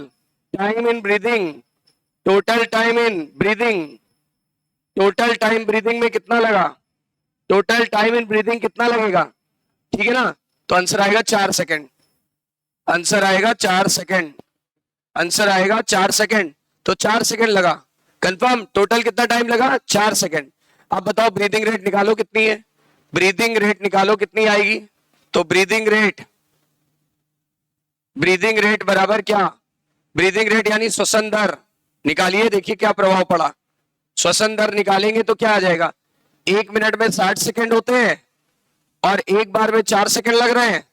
time in breathing, total time in breathing, total time breathing में कितना लगा? टोटल टाइम इन ब्रीदिंग कितना लगेगा? ठीक है ना? तो आंसर आएगा 4 सेकंड, आंसर आएगा 4 सेकंड, आंसर आएगा 4 सेकंड। तो 4 सेकंड लगा, कंफर्म। टोटल कितना टाइम लगा? 4 सेकंड। अब बताओ ब्रीदिंग रेट निकालो कितनी है? ब्रीदिंग रेट निकालो कितनी आएगी? तो ब्रीदिंग रेट बराबर क्या? ब्रीदिंग रेट यानी श्वसन दर निकालिए, देखिए क्या प्रभाव पड़ा। श्वसन दर निकालेंगे तो क्या आ जाएगा? 1 मिनट में 60 सेकंड होते हैं और एक बार में 4 सेकंड लग रहे हैं,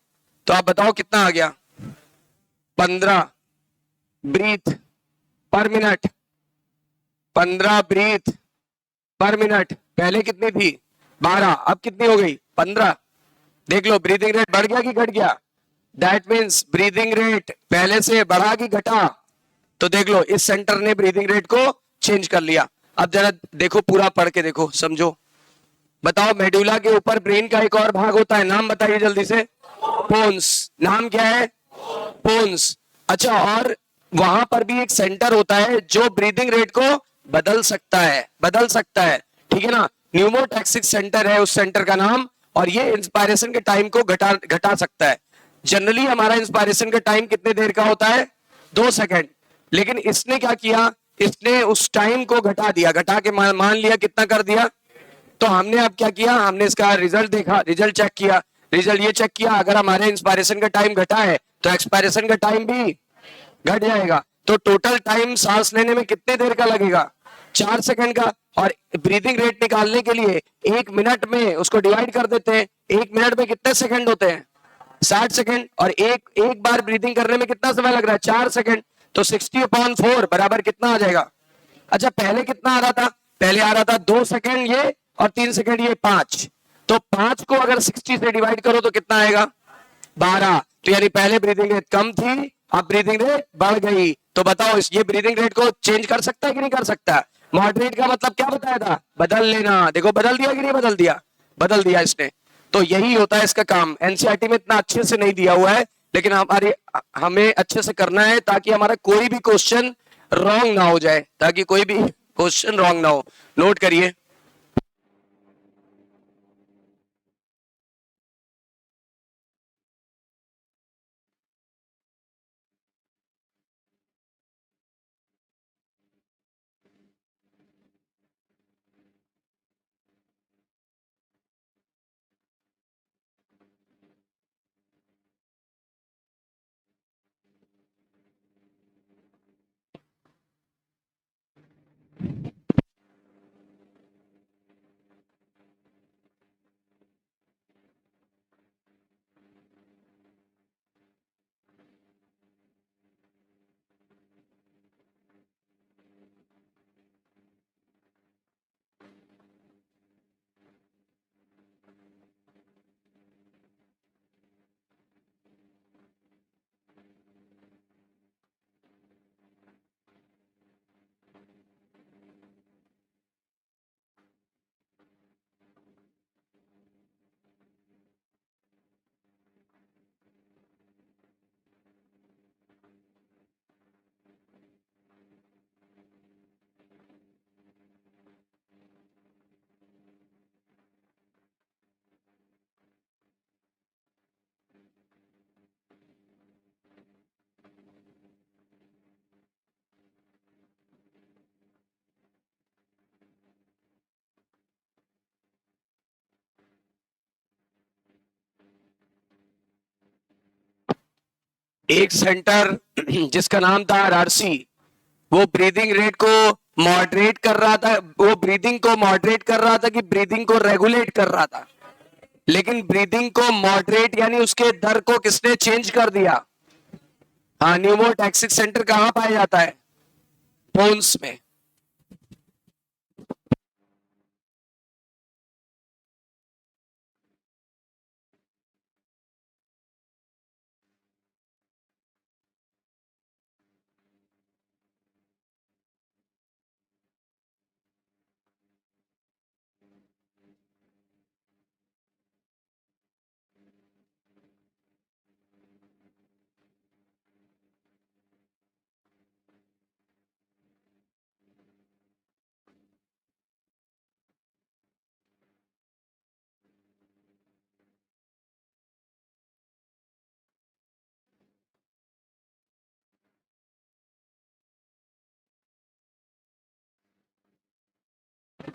तो आप बताओ कितना आ गया? 15 ब्रीथ पर मिनट, 15 ब्रीथ पर मिनट। पहले कितनी थी? 12, अब कितनी हो गई? 15। देख लो ब्रीदिंग रेट बढ़ गया कि घट गया? दैट मीन्स ब्रीदिंग रेट पहले से बढ़ा कि घटा? तो देख लो इस सेंटर ने ब्रीदिंग रेट को चेंज कर लिया। अब जरा देखो, पूरा पढ़ के देखो, समझो। बताओ मेडुला के ऊपर ब्रेन का एक और भाग होता है, नाम बताइए जल्दी से। पोन्स। नाम क्या है? पोन्स। अच्छा, और वहां पर भी एक सेंटर होता है जो ब्रीदिंग रेट को बदल सकता है, बदल सकता है, ठीक है ना? न्यूमोटैक्सिक सेंटर है उस सेंटर का नाम, और ये इंस्पायरेशन के टाइम को घटा सकता है। जनरली हमारा इंस्पायरेशन का टाइम कितने देर का होता है? 2 सेकंड। लेकिन इसने क्या किया? इसने उस टाइम को घटा दिया, घटा के मान लिया कितना कर दिया? तो हमने अब क्या किया? हमने इसका रिजल्ट देखा, रिजल्ट चेक किया। रिजल्ट ये चेक किया, अगर हमारे इंस्पायरेशन का टाइम घटा है तो एक्सपायरेशन का टाइम भी घट जाएगा। तो टोटल टाइम सांस लेने में कितने देर का लगेगा? 4 सेकंड का। और ब्रीदिंग रेट निकालने के लिए 1 मिनट में उसको डिवाइड कर देते हैं। 1 मिनट में कितने सेकंड होते हैं? 60 सेकंड। और एक बार ब्रीदिंग करने में कितना समय लग रहा है? 4 सेकंड। तो 60/4 बराबर कितना आ जाएगा? अच्छा, पहले कितना आ रहा था? पहले आ रहा था 2 सेकंड ये, और 3 सेकंड ये, 5। तो 5 को अगर 60 से डिवाइड करो तो कितना आएगा? 12। तो यानी पहले ब्रीदिंग रेट कम थी, अब ब्रीदिंग रेट बढ़ गई। तो बताओ ये ब्रीदिंग रेट को चेंज कर सकता है कि नहीं कर सकता? मॉडरेट का मतलब क्या बताया था? बदल लेना। देखो बदल दिया कि नहीं बदल दिया? बदल दिया इसने। तो यही होता है इसका काम। एनसीईआरटी में इतना अच्छे से नहीं दिया हुआ है, लेकिन हमें अच्छे से करना है ताकि हमारा कोई भी क्वेश्चन रॉन्ग ना हो जाए, ताकि कोई भी क्वेश्चन रॉन्ग ना हो। नोट करिए। एक सेंटर जिसका नाम था आरआरसी, वो ब्रीदिंग रेट को मॉडरेट कर रहा था, वो ब्रीदिंग को मॉडरेट कर रहा था कि ब्रीदिंग को रेगुलेट कर रहा था? लेकिन ब्रीदिंग को मॉडरेट यानी उसके दर को किसने चेंज कर दिया? हाँ, न्यूमोटैक्सिक सेंटर कहां पाया जाता है? बोन्स में।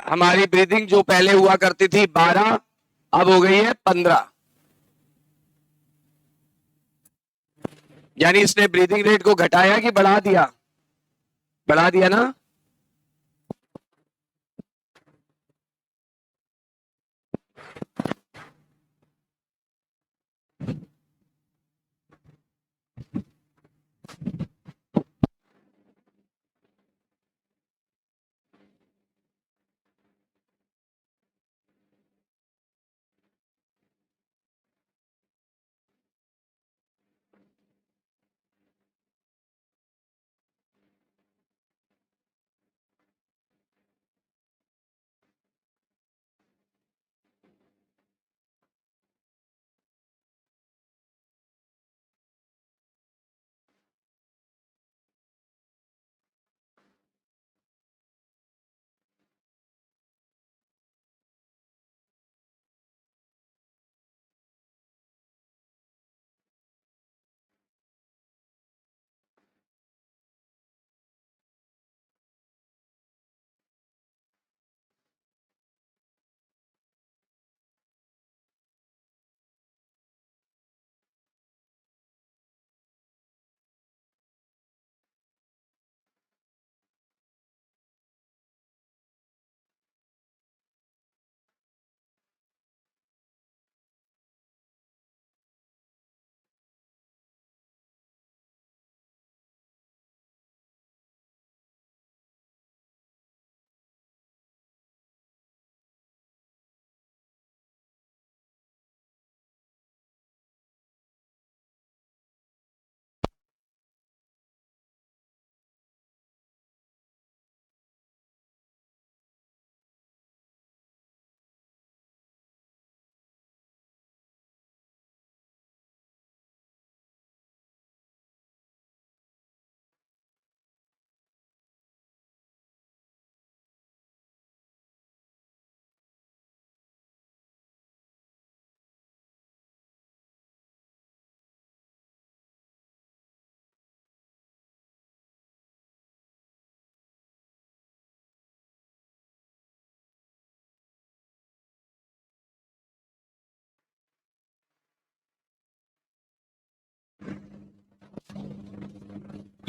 हमारी ब्रीदिंग जो पहले हुआ करती थी 12, अब हो गई है 15। यानी इसने ब्रीदिंग रेट को घटाया कि बढ़ा दिया? बढ़ा दिया ना।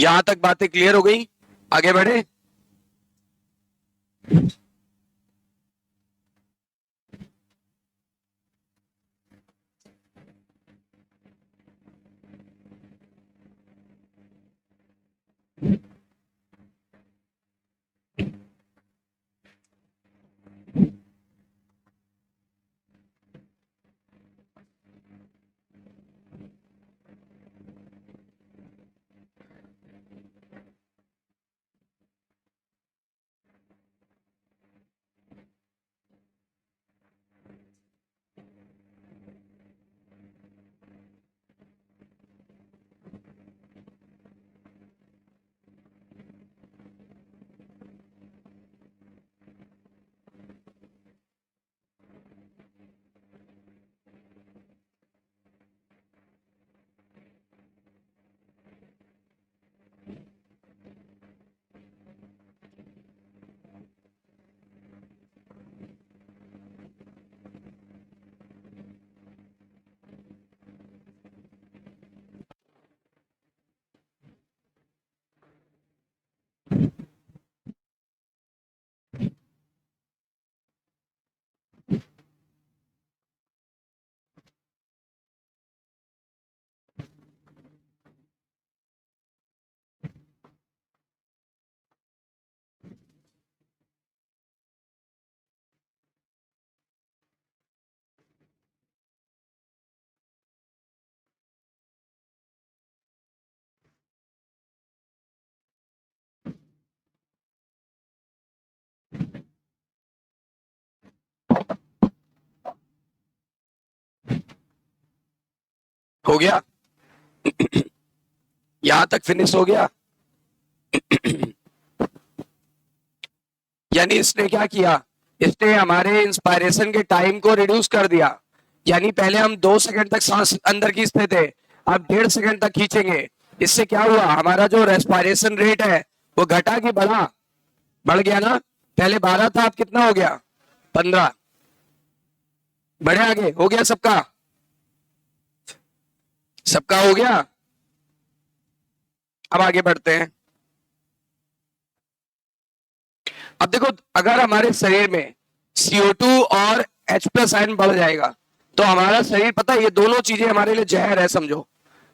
यहां तक बातें क्लियर हो गई? आगे बढ़े। हो गया? यहां तक फिनिश हो गया? यानी इसने क्या किया, इसने हमारे इंस्पायरेशन के टाइम को रिड्यूस कर दिया। यानी पहले हम 2 सेकंड तक सांस अंदर खींचते थे, अब 1.5 सेकंड तक खींचेंगे। इससे क्या हुआ, हमारा जो रेस्पिरेशन रेट है वो घटा कि बढ़ा? बढ़ गया ना। पहले 12 था, अब कितना हो गया? 15। बढ़े आगे? हो गया सबका? सबका हो गया। अब आगे बढ़ते हैं। अब देखो, अगर हमारे शरीर में CO2 और H+ आयन बढ़ जाएगा तो हमारा शरीर, पता है ये दोनों चीजें हमारे लिए जहर है, समझो।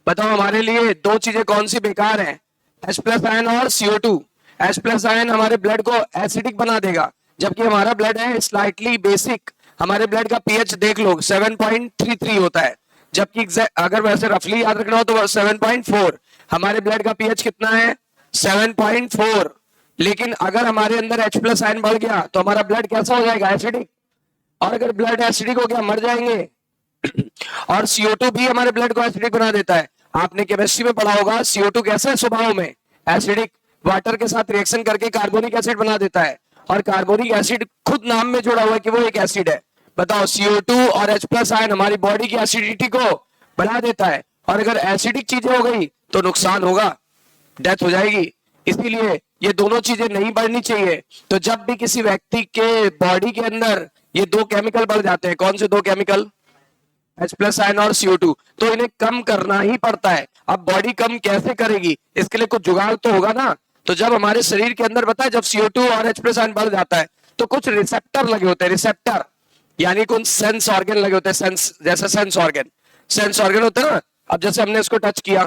बताओ हमारे लिए दो चीजें कौन सी बेकार है? H+ आयन और CO2। H+ आयन हमारे ब्लड को एसिडिक बना देगा, जबकि हमारा ब्लड है स्लाइटली बेसिक। हमारे ब्लड का pH देख लो 7.33 होता है, जबकि अगर वैसे रफली याद रखना हो तो 7.4। हमारे ब्लड का pH कितना है? 7.4। लेकिन अगर हमारे अंदर H+ आयन बढ़ गया तो हमारा ब्लड कैसा हो जाएगा? एसिडिक। और अगर ब्लड एसिडिक हो गया, मर जाएंगे। और CO2 भी हमारे ब्लड को एसिडिक बना देता है। आपने केमिस्ट्री में पढ़ा होगा CO2 कैसा है स्वभाव में? एसिडिक। वाटर के साथ रिएक्शन करके कार्बोनिक एसिड बना देता है, और कार्बोनिक एसिड खुद नाम में जुड़ा हुआ है कि वो एक एसिड है। बताओ, CO2 और H+ आयन हमारी बॉडी की एसिडिटी को बढ़ा देता है, और अगर एसिडिक चीजें हो गई तो नुकसान होगा, डेथ हो जाएगी। इसीलिए ये दोनों चीजें नहीं बढ़नी चाहिए। तो जब भी किसी व्यक्ति के बॉडी के अंदर ये दो केमिकल बढ़ जाते हैं, कौन से दो केमिकल? H+ आयन और CO2, तो इन्हें कम करना ही पड़ता है। अब बॉडी कम कैसे करेगी? इसके लिए कुछ जुगाड़ तो होगा ना। तो जब हमारे शरीर के अंदर, बताए, जब CO2 और H+ आयन बढ़ जाता है तो कुछ रिसेप्टर लगे होते हैं। रिसेप्टर यानी कुछ सेंस ऑर्गन लगे होते हैं। सेंस, जैसे सेंस ऑर्गन होते हैं ना। अब जैसे हमने इसको टच किया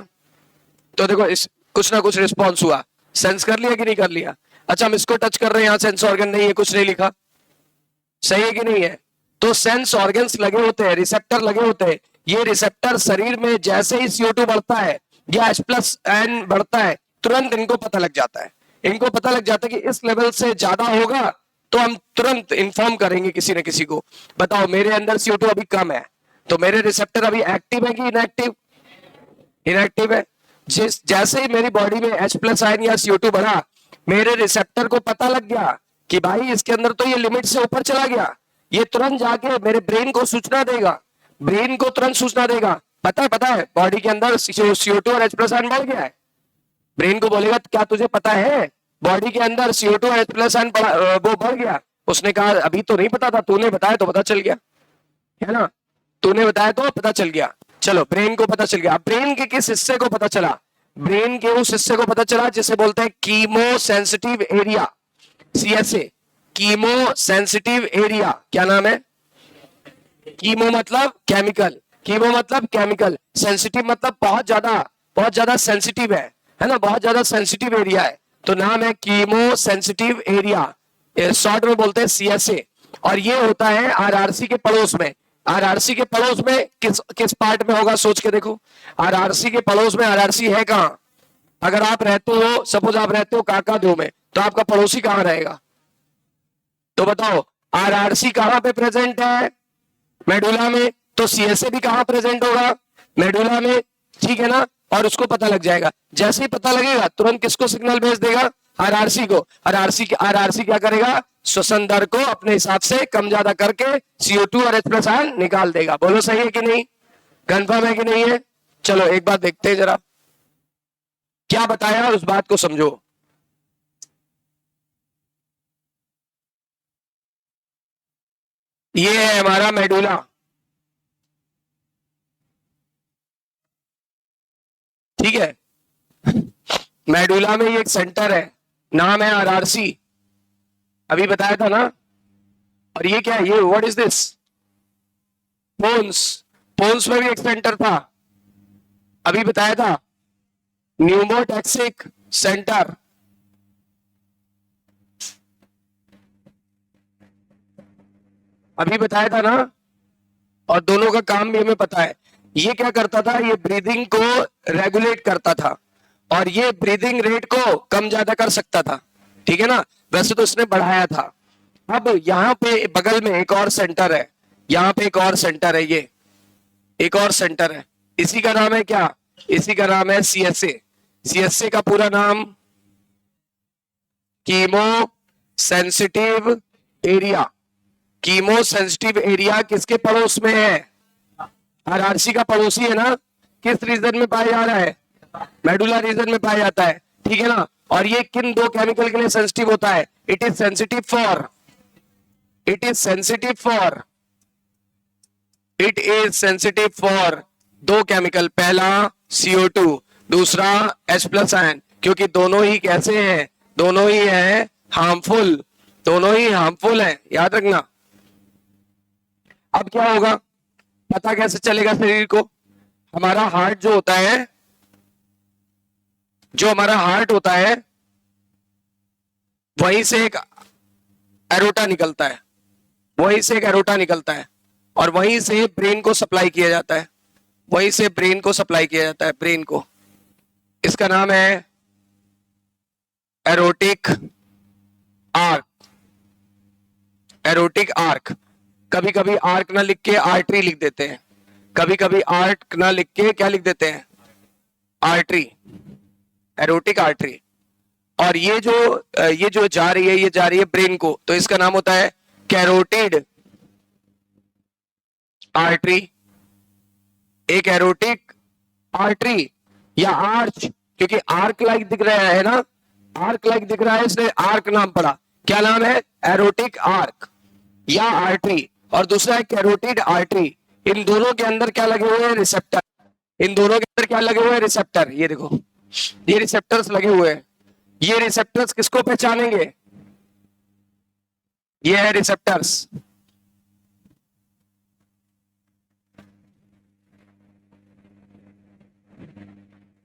तो देखो इस कुछ ना कुछ रिस्पॉन्स हुआ। सेंस कर लिया कि नहीं कर लिया? अच्छा, हम इसको टच कर रहे हैं, यहाँ सेंस ऑर्गन नहीं है, कुछ नहीं लिखा। सही है कि नहीं है? तो सेंस ऑर्गन्स लगे होते हैं, रिसेप्टर लगे होते हैं। ये रिसेप्टर शरीर में जैसे ही CO2 बढ़ता है या H+ आयन बढ़ता है, तुरंत इनको पता लग जाता है। इनको पता लग जाता है कि इस लेवल से ज्यादा होगा तो हम तुरंत इंफॉर्म करेंगे किसी न किसी को। बताओ, मेरे अंदर CO2 अभी कम है, तो मेरे रिसेप्टर अभी एक्टिव है कि इनएक्टिव? इनएक्टिव है। जैसे ही मेरी बॉडी में H+ आयन या CO2 बढ़ा, मेरे रिसेप्टर को पता लग गया कि भाई इसके अंदर तो ये लिमिट से ऊपर चला गया। ये तुरंत जाके मेरे ब्रेन को सूचना देगा। ब्रेन को तुरंत सूचना देगा, पता है बॉडी के अंदर CO2 और H+ आयन बढ़ गया है। ब्रेन को बोलेगा, क्या तुझे पता है बॉडी के अंदर CO2 और H+ आयन वो बढ़ गया? उसने कहा अभी तो नहीं पता था, तूने बताया तो पता चल गया, है ना? तूने बताया तो पता चल गया। चलो, ब्रेन को पता चल गया। ब्रेन के किस हिस्से को पता चला? ब्रेन के उस हिस्से को पता चला जिसे बोलते हैं chemo sensitive area, CSA। Chemo sensitive area, क्या नाम है? कीमो मतलब केमिकल, कीमो मतलब केमिकल, सेंसिटिव मतलब बहुत ज्यादा सेंसिटिव है ना, बहुत ज्यादा सेंसिटिव एरिया है, तो नाम है कीमो सेंसिटिव एरिया। शॉर्ट में बोलते हैं CSA। और ये होता है RRC के पड़ोस में। RRC के पड़ोस में किस पार्ट में होगा? सोच के देखो। RRC के पड़ोस में RRC है कहाँ? अगर आप रहते हो, सपोज आप रहते हो काकादो में, तो आपका पड़ोसी कहाँ रहेगा? तो बताओ, RRC कहाँ पे प्रेजेंट है? मेडुला में। तो CSA भी कहाँ प्रेजेंट होगा? मेडुला में, ठीक है ना? और उसको पता लग जाएगा। जैसे ही पता लगेगा तुरंत किसको सिग्नल भेज देगा? RRC को। RRC क्या करेगा? श्वसन दर को अपने हिसाब से कम ज्यादा करके CO2 और H+ आयन निकाल देगा। बोलो, सही है कि नहीं? कंफर्म है कि नहीं है? चलो एक बात देखते हैं जरा, क्या बताया उस बात को समझो। ये है हमारा मेडुला, ठीक है? मेडुला में ये एक सेंटर है, नाम है RRC, अभी बताया था ना। और ये क्या है? ये what is this? Pons. Pons में भी एक सेंटर था, अभी बताया था, न्यूमोटैक्सिक सेंटर। अभी बताया था ना। और दोनों का काम भी हमें पता है। ये क्या करता था? ये ब्रीदिंग को रेगुलेट करता था, और ये ब्रीदिंग रेट को कम ज्यादा कर सकता था, ठीक है ना? वैसे तो इसने बढ़ाया था। अब यहाँ पे बगल में एक और सेंटर है, यहाँ पे एक और सेंटर है, ये एक और सेंटर है, इसी का नाम है क्या? इसी का नाम है सीएसए। सीएसए का पूरा नाम chemo sensitive area. Chemo sensitive area किसके पड़ोस में है? आरआरसी का पड़ोसी है ना। किस रीजन में पाया जा रहा है? मेडुला रीजन में पाया जाता है, ठीक है ना। और ये किन दो केमिकल के लिए सेंसिटिव होता है? It is sensitive for it is sensitive for it is sensitive for दो केमिकल, पहला CO2, दूसरा H+ आयन, क्योंकि दोनों ही कैसे हैं? दोनों ही हैं हार्मफुल, दोनों ही हार्मफुल हैं, याद रखना। अब क्या होगा, पता कैसे चलेगा शरीर को? हमारा हार्ट जो होता है, जो हमारा हार्ट होता है, वहीं से एक एरोटा निकलता है, वहीं से एक एरोटा निकलता है, और वहीं से ब्रेन को सप्लाई किया जाता है, वहीं से ब्रेन को सप्लाई किया जाता है, ब्रेन को। इसका नाम है एरोटिक आर्क। Erotic arc. कभी कभी आर्क ना लिख के आर्टरी लिख देते हैं, कभी कभी आर्क ना लिख के क्या लिख देते हैं? Artery, aortic artery. और ये जो जा रही है, ये जा रही है ब्रेन को, तो इसका नाम होता है कैरोटिड आर्टरी। एक एरोटिक आर्टरी या आर्च, क्योंकि आर्क लाइक दिख रहा है ना, आर्क लाइक दिख रहा है, इसलिए आर्क नाम पड़ा। क्या नाम है? एरोटिक आर्क या आर्टरी। और दूसरा है कैरोटिड आर्टरी। इन दोनों के अंदर क्या लगे हुए हैं? रिसेप्टर। इन दोनों के अंदर क्या लगे हुए हैं? रिसेप्टर। ये देखो, ये रिसेप्टर्स लगे हुए हैं। ये रिसेप्टर्स किसको पहचानेंगे? ये है रिसेप्टर्स।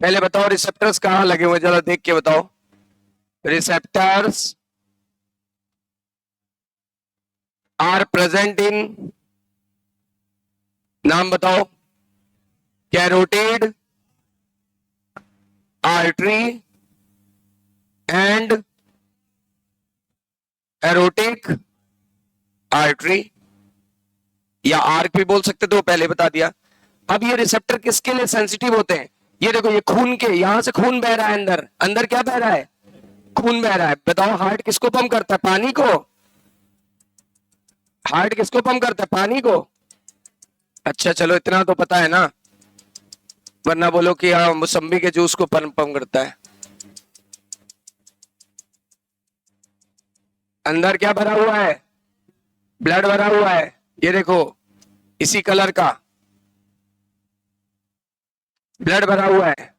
पहले बताओ रिसेप्टर्स कहां लगे हुए हैं, जरा देख के बताओ। रिसेप्टर्स आर प्रेजेंट इन, नाम बताओ, carotid artery and aortic artery, या आर्क भी बोल सकते, तो पहले बता दिया। अब ये रिसेप्टर किसके लिए सेंसिटिव होते हैं? ये देखो, ये खून के, यहां से खून बह रहा है अंदर, अंदर क्या बह रहा है? खून बह रहा है। बताओ हार्ट किसको पंप करता है? पानी को। हार्ट किसको पंप करता है? पानी को। अच्छा चलो, इतना तो पता है ना, वरना बोलो कि हाँ मौसम्बी के जूस को पंप करता है। अंदर क्या भरा हुआ है? ब्लड भरा हुआ है। ये देखो, इसी कलर का ब्लड भरा हुआ है।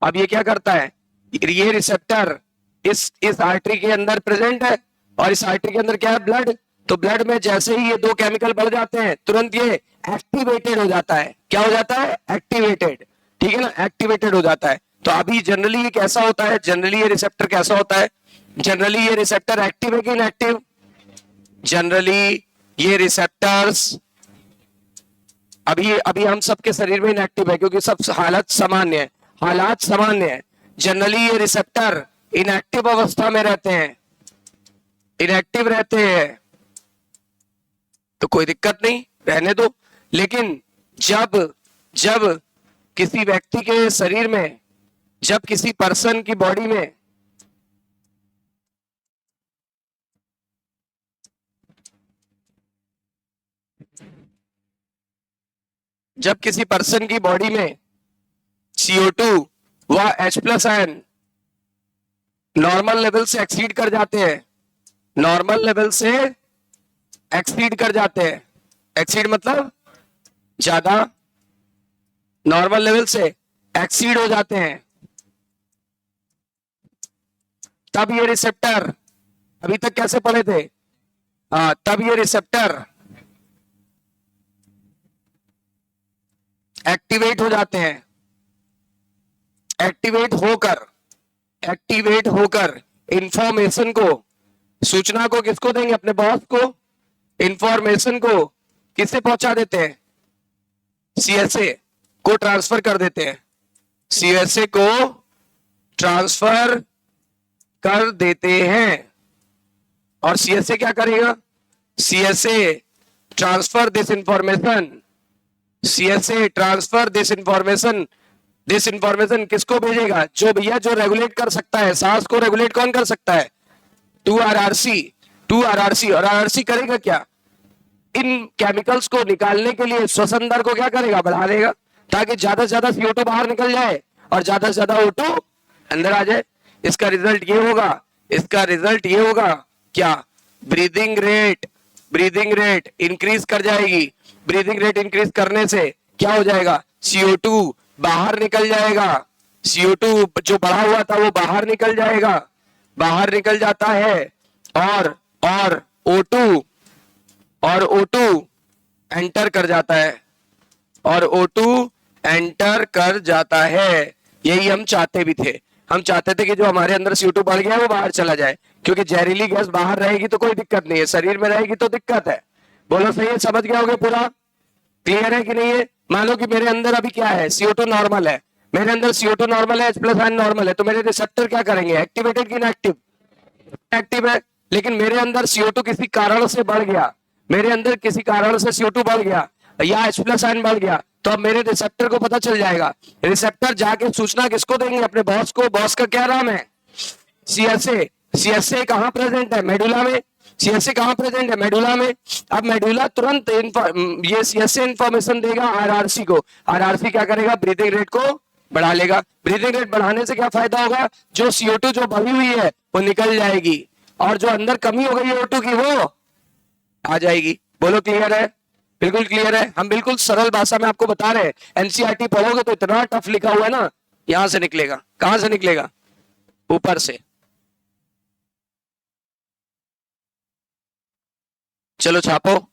अब ये क्या करता है? ये रिसेप्टर इस आर्टरी के अंदर प्रेजेंट है, और इस आर्टरी के अंदर क्या है? ब्लड। तो ब्लड में जैसे ही ये दो केमिकल बढ़ जाते हैं, तुरंत ये एक्टिवेटेड हो जाता है। क्या हो जाता है? एक्टिवेटेड, ठीक है ना, एक्टिवेटेड हो जाता है। तो अभी जनरली ये कैसा होता है? जनरली ये रिसेप्टर कैसा होता है? जनरली ये रिसेप्टर एक्टिव है कि इनएक्टिव? जनरली ये रिसेप्टर्स अभी अभी हम सबके शरीर में इनएक्टिव है, क्योंकि सब हालत सामान्य है, हालात सामान्य है। जनरली ये रिसेप्टर इनएक्टिव अवस्था में रहते हैं, इनएक्टिव रहते हैं, तो कोई दिक्कत नहीं, रहने दो। लेकिन जब जब किसी व्यक्ति के शरीर में, जब किसी पर्सन की बॉडी में जब किसी पर्सन की बॉडी में CO2 व H+ आयन नॉर्मल लेवल से एक्सीड कर जाते हैं, नॉर्मल लेवल से एक्सीड कर जाते हैं, एक्सीड मतलब ज्यादा, नॉर्मल लेवल से एक्सीड हो जाते हैं, तब ये रिसेप्टर, अभी तक कैसे पढ़े थे? तब ये रिसेप्टर एक्टिवेट हो जाते हैं। एक्टिवेट होकर इंफॉर्मेशन को, सूचना को किसको देंगे? अपने बॉस को। इंफॉर्मेशन को किससे पहुंचा देते हैं? CSA को ट्रांसफर कर देते हैं, CSA को ट्रांसफर कर देते हैं। और CSA क्या करेगा? CSA transfer this information, CSA transfer this information किसको भेजेगा? जो भैया जो रेगुलेट कर सकता है, सांस को रेगुलेट कौन कर सकता है? To RRC. और आरआरसी करेगा क्या? इन केमिकल्स को निकालने के लिए श्वसन दर को क्या करेगा? बढ़ा देगा, ताकि ज्यादा से ज्यादा CO2 बाहर निकल जाए और ज्यादा से ज्यादा O2 अंदर आ जाए। इसका रिजल्ट ये होगा क्या? ब्रीदिंग रेट इंक्रीज कर जाएगी। ब्रीदिंग रेट इंक्रीज करने से क्या हो जाएगा? CO2 बाहर निकल जाएगा। CO2 जो बढ़ा हुआ था वो बाहर निकल जाएगा, बाहर निकल जाता है। और और O2 एंटर कर जाता है, और O2 एंटर कर जाता है। यही हम चाहते भी थे। हम चाहते थे कि जो हमारे अंदर CO2 बढ़ गया है वो बाहर चला जाए, क्योंकि जहरीली गैस बाहर रहेगी तो कोई दिक्कत नहीं है, शरीर में रहेगी तो दिक्कत है। बोलो सही है? समझ गए होगे? पूरा क्लियर है कि नहीं है? मान लो कि मेरे अंदर अभी क्या है? CO2 नॉर्मल है, मेरे अंदर CO2 नॉर्मल है, H+ आयन नॉर्मल है, तो मेरे रिसेप्टर क्या करेंगे? एक्टिवेटेड कि इनएक्टिव? एक्टिव है। लेकिन मेरे अंदर CO2 किसी कारण से बढ़ गया, मेरे अंदर किसी कारण से CO2 बढ़ गया या H+ आयन बढ़ गया, तो अब मेरे रिसेप्टर को पता चल जाएगा। रिसेप्टर जाके सूचना किसको देंगे? अपने बॉस को। बॉस का क्या नाम है? सीएसए। सीएसए कहां प्रेजेंट है? मेडुला में। सीएसए कहां प्रेजेंट है? मेडुला में। अब मेडुला तुरंत ये सीएसए इंफॉर्मेशन देगा आरआरसी को। आरआरसी क्या करेगा? ब्रीथिंग रेट को बढ़ा लेगा। ब्रीथिंग रेट बढ़ाने से क्या फायदा होगा? जो CO2 जो बढ़ी हुई है वो निकल जाएगी, और जो अंदर कमी हो गई है O2 की वो आ जाएगी। बोलो क्लियर है? बिल्कुल क्लियर है। हम बिल्कुल सरल भाषा में आपको बता रहे हैं। एनसीईआरटी पढ़ोगे तो इतना टफ लिखा हुआ है ना, यहां से निकलेगा। कहां से निकलेगा? ऊपर से। चलो छापो।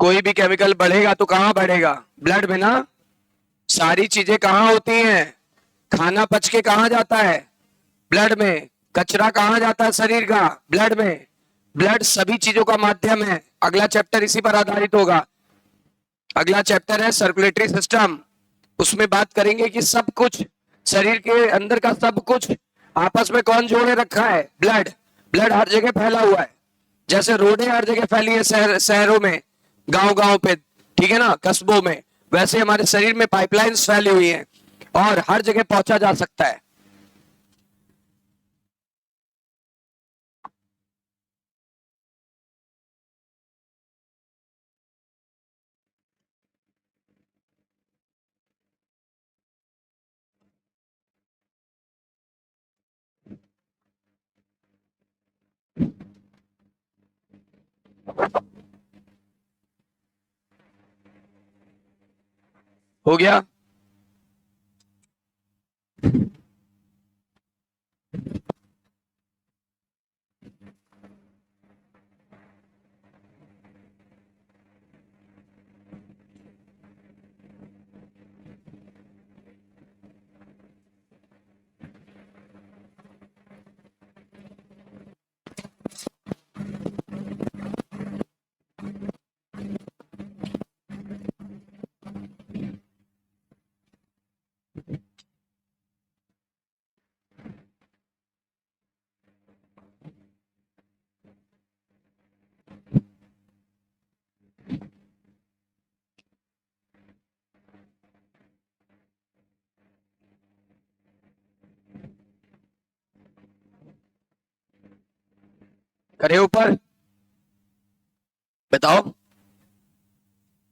कोई भी केमिकल बढ़ेगा तो कहाँ बढ़ेगा? ब्लड में ना। सारी चीजें कहाँ होती हैं? खाना पच के कहाँ जाता है? ब्लड में। कचरा कहाँ जाता है शरीर का? ब्लड में। ब्लड सभी चीजों का माध्यम है। अगला चैप्टर इसी पर आधारित होगा। अगला चैप्टर है सर्कुलेटरी सिस्टम। उसमें बात करेंगे कि सब कुछ शरीर के अंदर का सब कुछ आपस में कौन जोड़े रखा है? ब्लड। ब्लड हर जगह फैला हुआ है। जैसे रोडें हर जगह फैली है शहरों में, गांव गांव पे, ठीक है ना, कस्बों में, वैसे हमारे शरीर में पाइपलाइंस फैली हुई हैं और हर जगह पहुंचा जा सकता है। हो गया? करे ऊपर। बताओ,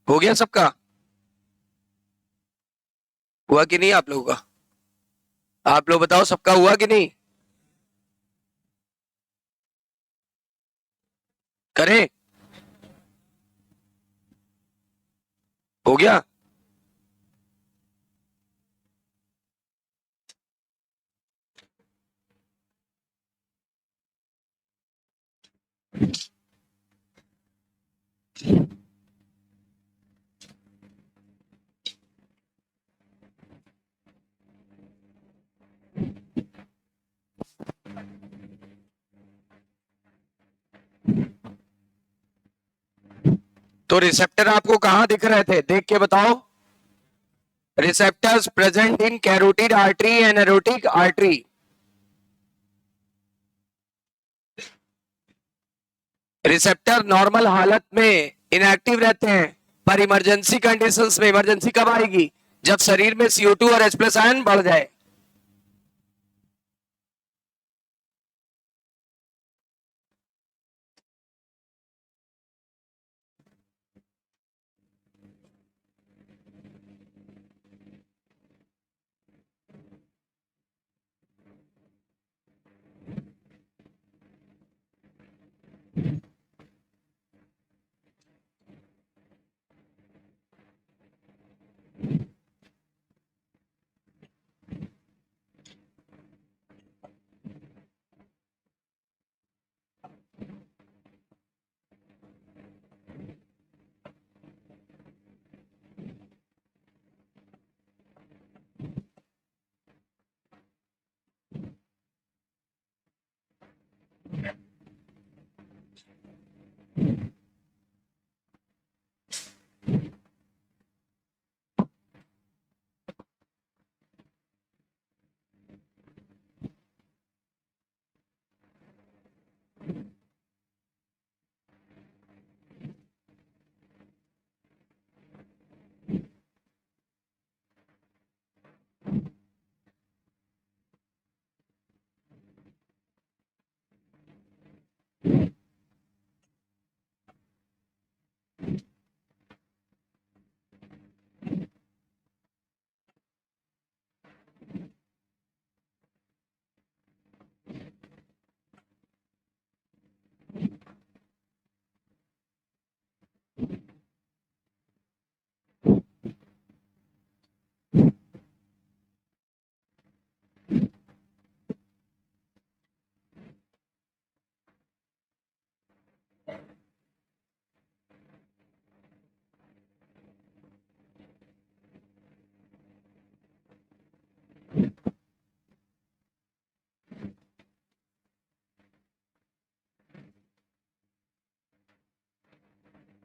हो गया सबका? हुआ कि नहीं आप लोगों का? आप लोग बताओ, सबका हुआ कि नहीं? करे? हो गया? तो रिसेप्टर आपको कहां दिख रहे थे? देख के बताओ। Receptors present in carotid artery and aortic artery. Receptor normal हालत में इनएक्टिव रहते हैं, पर इमरजेंसी कंडीशंस में इमरजेंसी कब आएगी? जब शरीर में CO2 और H+ आयन बढ़ जाए।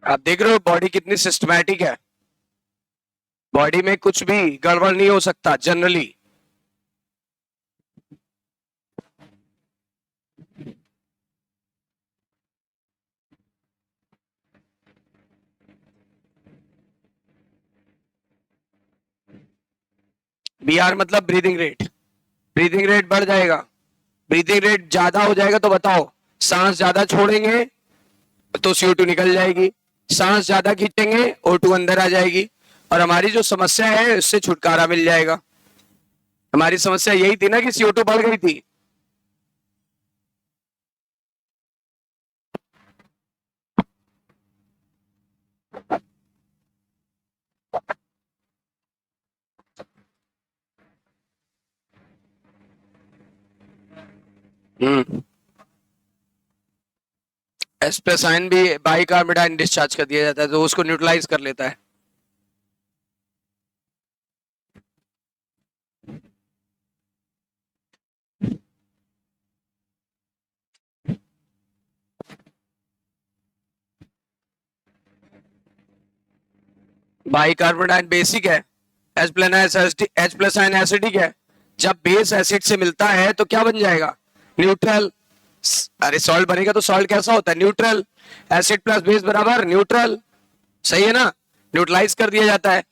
आप देख रहे हो बॉडी कितनी सिस्टमैटिक है, बॉडी में कुछ भी गड़बड़ नहीं हो सकता जनरली। बीआर मतलब ब्रीदिंग रेट, ब्रीदिंग रेट बढ़ जाएगा, ब्रीदिंग रेट ज्यादा हो जाएगा तो बताओ, सांस ज्यादा छोड़ेंगे तो CO2 निकल जाएगी, सांस ज्यादा खींचेंगे O2 अंदर आ जाएगी, और हमारी जो समस्या है उससे छुटकारा मिल जाएगा। हमारी समस्या यही थी ना कि CO2 बढ़ गई थी। एस प्लस आयन भी बाइकार्बोनाइट डिस्चार्ज कर दिया जाता है तो उसको न्यूट्रलाइज कर लेता है। बाइकार्बोनाइट बेसिक है, एच प्लस आयन एसिडिक है। जब बेस एसिड से मिलता है तो क्या बन जाएगा, न्यूट्रल। अरे सॉल्ट बनेगा तो सॉल्ट कैसा होता है, न्यूट्रल। एसिड प्लस बेस बराबर न्यूट्रल, सही है ना, न्यूट्रलाइज कर दिया जाता है।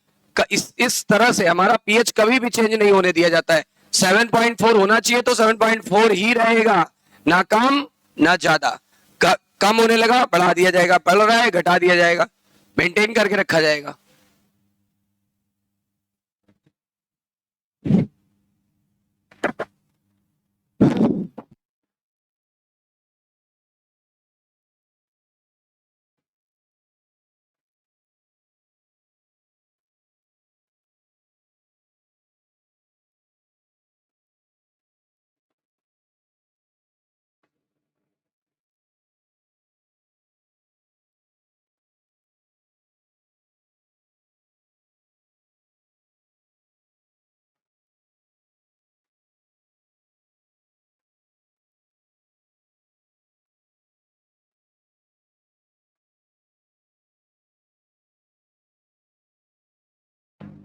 इस तरह से हमारा पीएच कभी भी चेंज नहीं होने दिया जाता है। 7.4 होना चाहिए तो 7.4 ही रहेगा, ना कम ना ज्यादा। कम होने लगा बढ़ा दिया जाएगा, बढ़ रहा है घटा दिया जाएगा, मेंटेन करके रखा जाएगा।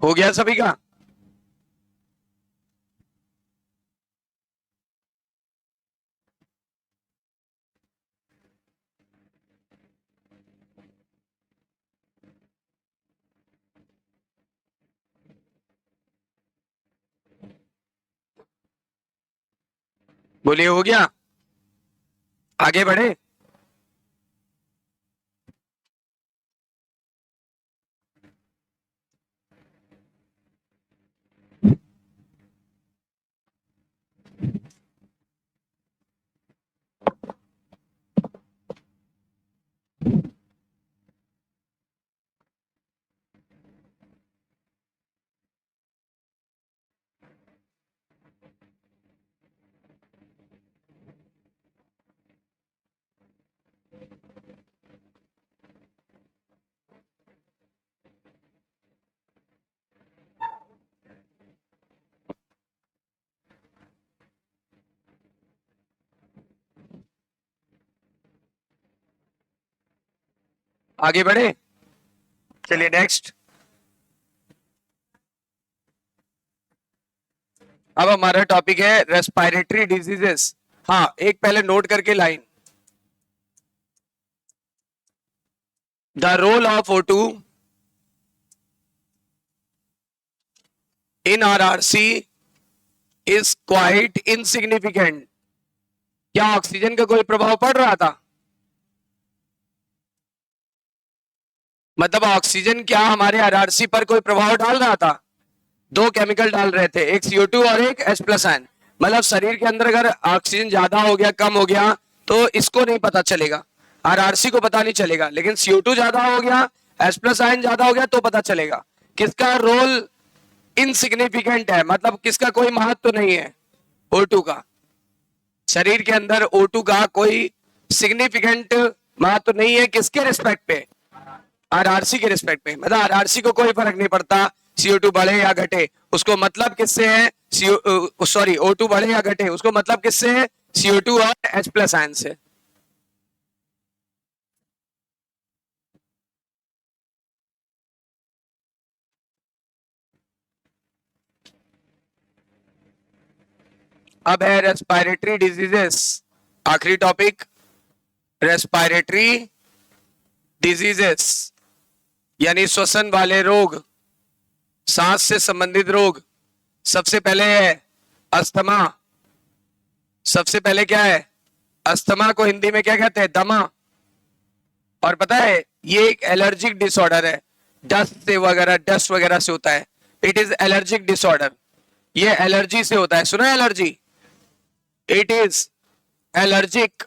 हो गया सभी का। बोलिए हो गया, आगे बढ़े। आगे बढ़े, चलिए नेक्स्ट। अब हमारा टॉपिक है रेस्पिरेटरी डिजीजेस। हाँ, एक पहले नोट करके line, the role of O2 in RRC is quite insignificant। क्या ऑक्सीजन का कोई प्रभाव पड़ रहा था, मतलब ऑक्सीजन क्या हमारे RRC पर कोई प्रभाव डाल रहा था, दो केमिकल डाल रहे थे, एक CO2 और एक H प्लस आयन। मतलब शरीर के अंदर अगर ऑक्सीजन ज्यादा हो गया कम हो गया तो इसको नहीं पता चलेगा, RRC को पता नहीं चलेगा, लेकिन CO2 ज्यादा हो गया H प्लस आयन ज्यादा हो गया तो पता चलेगा। किसका रोल इनसिग्निफिकेंट है, मतलब किसका कोई महत्व तो नहीं है, O2 का। शरीर के अंदर O2 का कोई सिग्निफिकेंट महत्व तो नहीं है, किसके रिस्पेक्ट पे, RRC के रिस्पेक्ट में। मतलब RRC को कोई फर्क नहीं पड़ता CO2 बढ़े या घटे, उसको मतलब किससे है, सॉरी O2 बढ़े या घटे उसको मतलब किससे है, CO2 और H प्लस आयन से। अब है रेस्पिरेटरी डिजीजेस, आखिरी टॉपिक रेस्पिरेटरी डिजीजेस यानी श्वसन वाले रोग, सांस से संबंधित रोग। सबसे पहले है अस्थमा। सबसे पहले क्या है? अस्थमा को हिंदी में क्या कहते हैं? दमा। और पता है ये एक एलर्जिक डिसऑर्डर है, डस्ट वगैरह से होता है। इट इज एलर्जिक डिसऑर्डर, ये एलर्जी से होता है। सुना है allergy? It is allergic.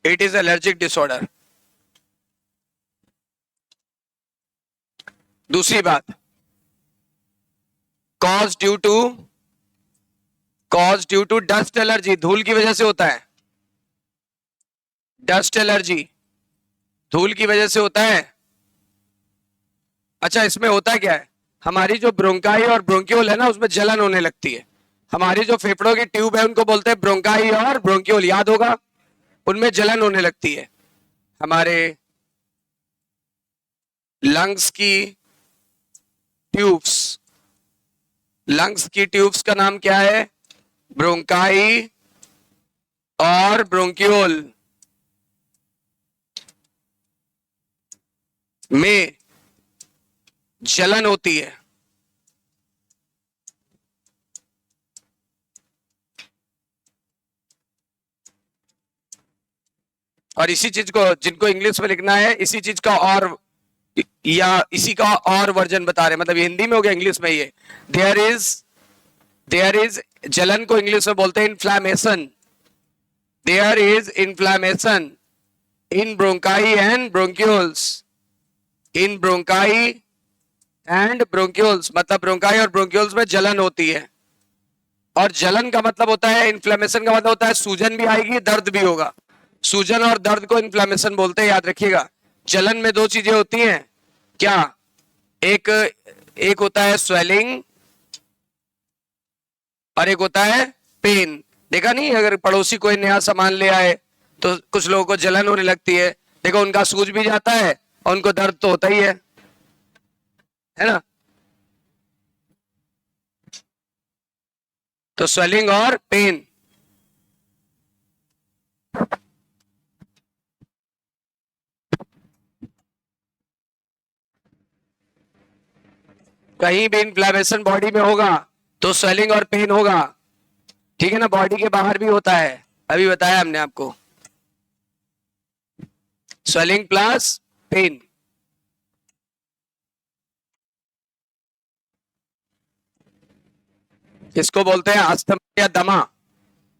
It is allergic disorder. दूसरी बात, cause due to dust allergy, धूल की वजह से होता है। डस्ट एलर्जी धूल की वजह से होता है। अच्छा, इसमें होता क्या है, हमारी जो ब्रोंकाई और ब्रोंक्यूल है ना, उसमें जलन होने लगती है। हमारी जो फेफड़ों की ट्यूब है उनको बोलते हैं ब्रोंकाई और ब्रोंक्यूल, याद होगा। उनमें जलन होने लगती है। हमारे लंग्स की ट्यूब्स, लंग्स की ट्यूब्स का नाम क्या है? ब्रोंकाई और ब्रोंक्यूल में जलन होती है। और इसी चीज को, जिनको इंग्लिश में लिखना है, इसी चीज का और या इसी का और वर्जन बता रहे, मतलब ये हिंदी में हो गया, इंग्लिश में ये देयर इज जलन को इंग्लिश में बोलते हैं inflammation. There is inflammation in bronchi and bronchioles. In bronchi and bronchioles मतलब ब्रोंकाई और ब्रोंक्यूल्स में जलन होती है। और जलन का मतलब होता है, इन्फ्लेमेशन का मतलब होता है सूजन भी आएगी, दर्द भी होगा। सूजन और दर्द को इन्फ्लेमेशन बोलते हैं, याद रखिएगा। जलन में दो चीजें होती हैं क्या? एक होता है स्वेलिंग और एक होता है पेन। देखा नहीं, अगर पड़ोसी कोई नया सामान ले आए तो कुछ लोगों को जलन होने लगती है। देखो, उनका सूज भी जाता है और उनको दर्द तो होता ही है ना। तो स्वेलिंग और पेन। कहीं भी इन्फ्लेमेशन बॉडी में होगा तो स्वेलिंग और पेन होगा, ठीक है ना। बॉडी के बाहर भी होता है, अभी बताया हमने आपको, स्वेलिंग प्लस पेन। इसको बोलते हैं अस्थमा या दमा।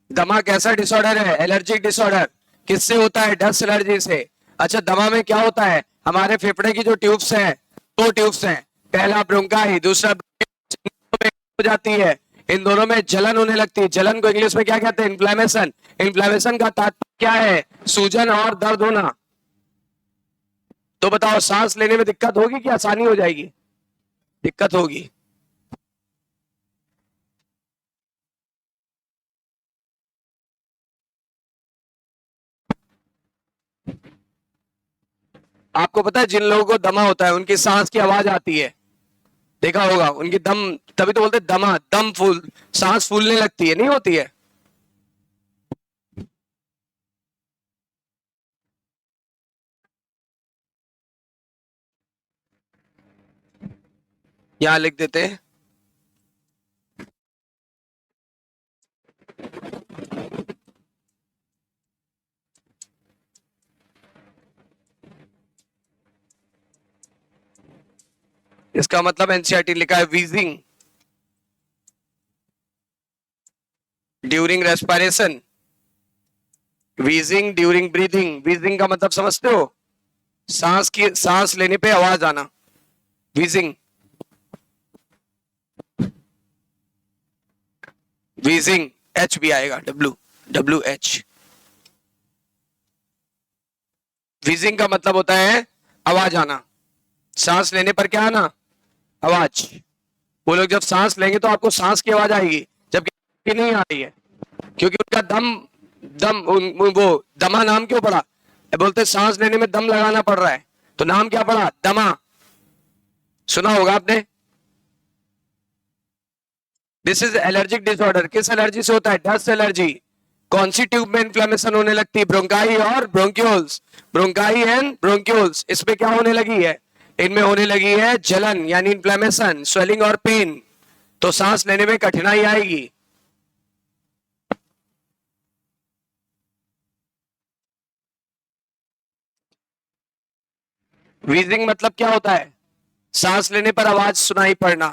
दमा कैसा डिसऑर्डर है? Allergic disorder. किससे होता है? डस्ट एलर्जी से। अच्छा, दमा में क्या होता है? हमारे फेफड़े की जो ट्यूब्स हैं, दो ट्यूब्स हैं, पहला ब्रोंकाई, दूसरा हो जाती है। इन दोनों में जलन होने लगती है। जलन को इंग्लिश में क्या कहते हैं? इन्फ्लेमेशन। इन्फ्लेमेशन का तात्पर्य क्या है? सूजन और दर्द होना। तो बताओ, सांस लेने में दिक्कत होगी कि आसानी हो जाएगी? दिक्कत होगी। आपको पता है, जिन लोगों को दमा होता है उनकी सांस की आवाज आती है, देखा होगा। उनकी दम, तभी तो बोलते दमा, दम फूल, सांस फूलने लगती है, नहीं होती है? यहां लिख देते हैं। इसका मतलब एनसीईआरटी लिखा है, wheezing during respiration, wheezing during breathing. Wheezing का मतलब समझते हो? सांस लेने पे आवाज आना, वीजिंग। वीजिंग एच भी आएगा, WH। वीजिंग का मतलब होता है आवाज आना। सांस लेने पर क्या आना? आवाज। वो लोग जब सांस लेंगे तो आपको सांस की आवाज आएगी, जबकि नहीं आ रही है, क्योंकि उनका दम दम वो दमा नाम क्यों पड़ा? बोलते सांस लेने में दम लगाना पड़ रहा है, तो नाम क्या पड़ा? दमा। सुना होगा आपने। This is allergic disorder. किस एलर्जी से होता है? Dust allergy. कौन सी ट्यूब में इन्फ्लेमेशन होने लगती है? ब्रोंकाई और ब्रोंक्यूल्स। ब्रोंकाई एंड ब्रोंक्यूल्स, इसमें क्या होने लगी है? इनमें होने लगी है जलन यानी इन्फ्लेमेशन, स्वेलिंग और पेन, तो सांस लेने में कठिनाई आएगी। वीजिंग मतलब क्या होता है? सांस लेने पर आवाज सुनाई पड़ना।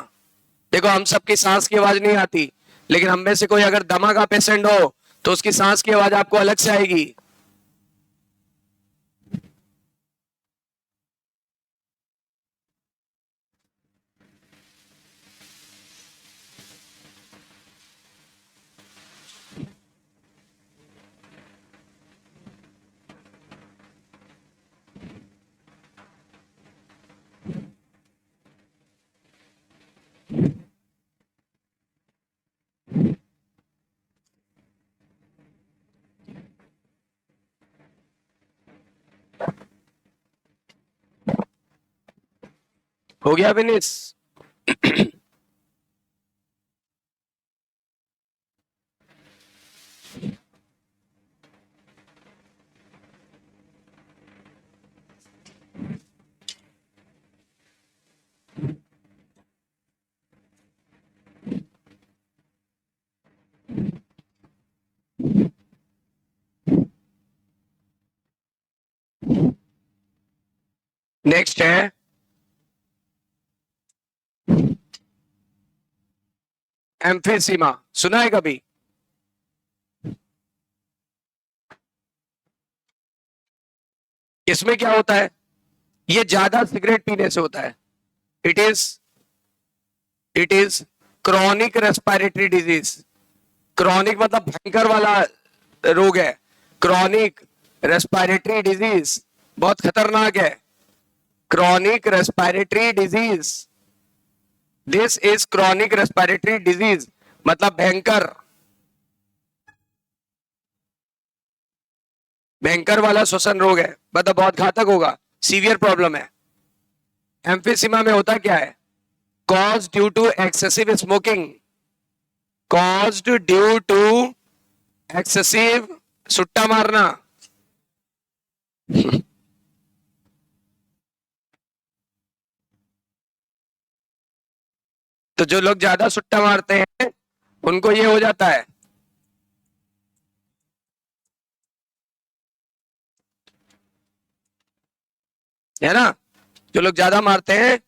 देखो हम सबकी सांस की आवाज नहीं आती, लेकिन हम में से कोई अगर दमा का पेशेंट हो तो उसकी सांस की आवाज आपको अलग से आएगी। हो गया फिनिश? नेक्स्ट है एम्फीसीमा। सुना है कभी? इसमें क्या होता है? ये ज्यादा सिगरेट पीने से होता है। It is it is chronic respiratory disease. Chronic मतलब भयंकर वाला रोग है। क्रॉनिक रेस्पिरेटरी डिजीज बहुत खतरनाक है। Chronic respiratory disease, this is chronic respiratory disease, मतलब भयंकर भयंकर वाला श्वसन रोग है, मतलब बहुत घातक होगा, सीवियर प्रॉब्लम है। एम्फीसीमा में होता क्या है? Cause due to excessive smoking. Cause due to excessive, सुट्टा मारना। तो जो लोग ज्यादा सुट्टा मारते हैं उनको ये हो जाता है ना? जो लोग ज्यादा मारते हैं,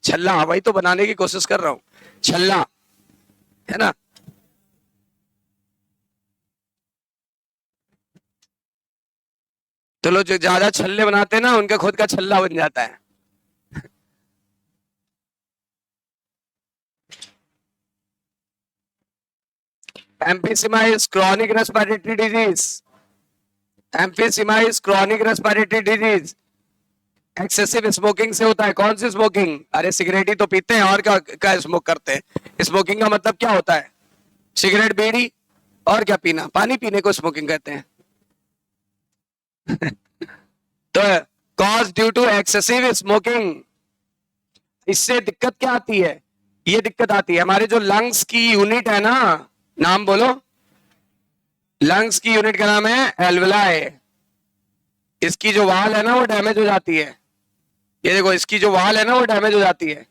छल्ला, वही तो बनाने की कोशिश कर रहा हूं, छल्ला, है ना? तो लोग जो ज्यादा छल्ले बनाते हैं ना, उनका खुद का छल्ला बन जाता है। Emphysema is chronic respiratory disease. Emphysema is chronic respiratory disease. Excessive smoking से होता है। कौन सी स्मोकिंग? अरे सिगरेट ही तो पीते हैं, और क्या स्मोक करते हैं? स्मोकिंग का मतलब क्या होता है? सिगरेट, बीड़ी, और क्या पीना? पानी पीने को स्मोकिंग कहते हैं। तो cause due to excessive smoking, इससे दिक्कत क्या आती है? ये दिक्कत आती है हमारे जो लंग्स की यूनिट है ना, नाम बोलो। लंग्स की यूनिट का नाम है एल्वेलाई। इसकी जो वाल है ना वो डैमेज हो जाती है। ये देखो, इसकी जो वाल है ना वो डैमेज हो जाती है।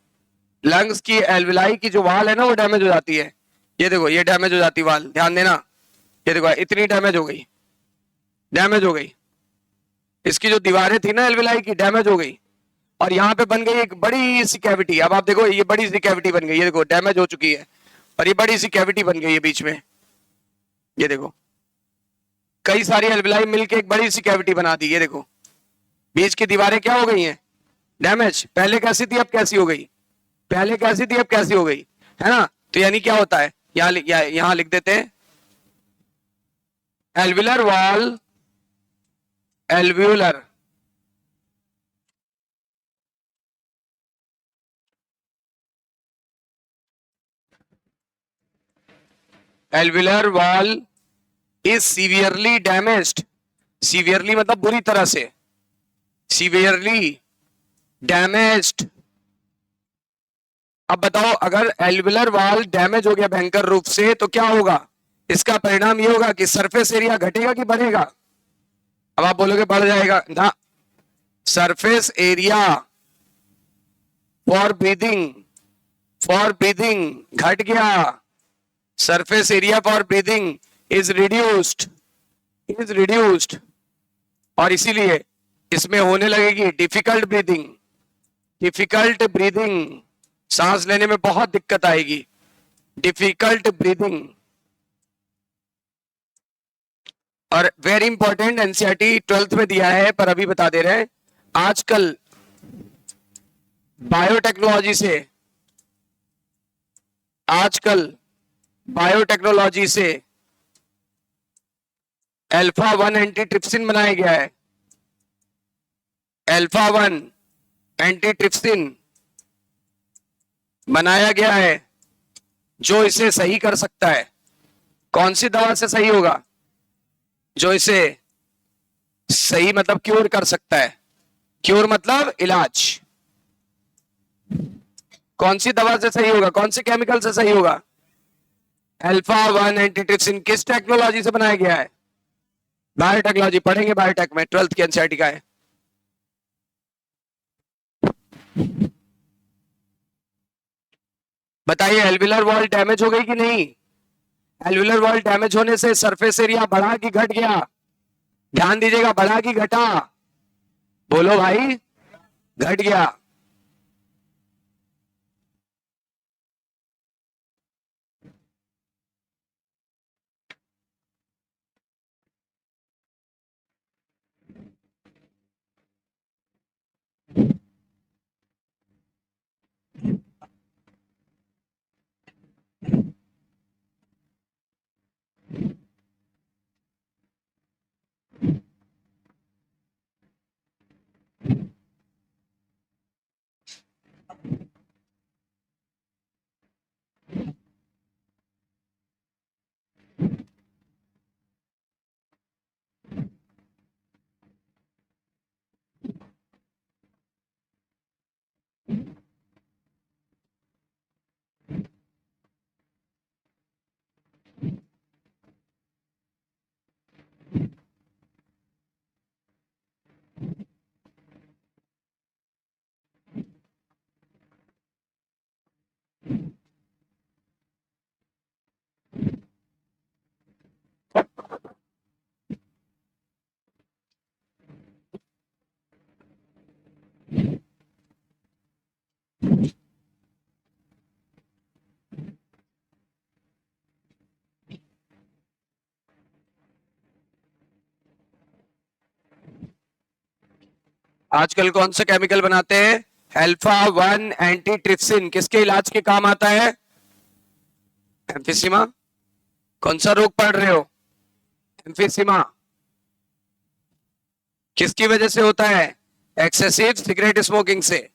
लंग्स की एल्वेलाई की जो वाल है ना वो डैमेज हो जाती है। ये देखो, ये डैमेज हो जाती है वाल, ध्यान देना। ये देखो इतनी डैमेज हो गई, डैमेज हो गई। इसकी जो दीवारें थी ना एल्वेलाई की, डैमेज हो गई, और यहाँ पे बन गई एक बड़ी सी कैविटी। अब आप देखो, ये बड़ी सी कैविटी बन गई, ये देखो डैमेज हो चुकी है, और ये बड़ी सी कैविटी बन गई है बीच में। ये देखो, कई सारी एल्वेलाई मिलके एक बड़ी सी कैविटी बना दी। ये देखो, बीच की दीवारें क्या हो गई हैं? डैमेज। पहले कैसी थी, अब कैसी हो गई? पहले कैसी थी, अब कैसी हो गई? है ना? तो यानी क्या होता है, यहाँ लिख देते हैं, alveolar wall, alveolar alveolar wall is severely damaged, severely मतलब बुरी तरह से, सीवियरली डैमेज्ड। अब बताओ अगर एल्विलर वॉल डैमेज हो गया भयंकर रूप से तो क्या होगा, इसका परिणाम ये होगा कि सरफेस एरिया घटेगा कि बढ़ेगा। अब आप बोलोगे बढ़ जाएगा ना, सरफेस एरिया फॉर ब्रीदिंग घट गया, surface area for breathing is reduced, और इसीलिए इसमें होने लगेगी डिफिकल्ट ब्रीदिंग, सांस लेने में बहुत दिक्कत आएगी, डिफिकल्ट ब्रीदिंग। और वेरी इंपॉर्टेंट, एनसीईआरटी 12th में दिया है पर अभी बता दे रहे हैं, आजकल बायोटेक्नोलॉजी से अल्फा 1 एंटीट्रिप्सिन बनाया गया है, अल्फा 1 एंटीट्रिप्सिन बनाया गया है जो इसे सही कर सकता है। कौन सी दवा से सही होगा, जो इसे सही मतलब क्योर कर सकता है, क्योर मतलब इलाज। कौन सी दवा से सही होगा, कौन से केमिकल से सही होगा, अल्फा 1 एंटीट्रिप्सिन। किस टेक्नोलॉजी से बनाया गया है, बायोटेक्नोलॉजी, पढ़ेंगे बायोटेक में, 12th की एनसीईआरटी का है। बताइए एल्विलर वॉल डैमेज हो गई कि नहीं, एल्विलर वॉल डैमेज होने से सरफेस एरिया बढ़ा कि घट गया, ध्यान दीजिएगा, बढ़ा कि घटा, बोलो भाई, घट गया। आजकल कौन सा केमिकल बनाते हैं, अल्फा 1 एंटीट्रिप्सिन, किसके इलाज के काम आता है, एम्फिसीमा। कौन सा रोग पढ़ रहे हो, एम्फिसीमा, किसकी वजह से होता है, एक्सेसिव सिगरेट स्मोकिंग से।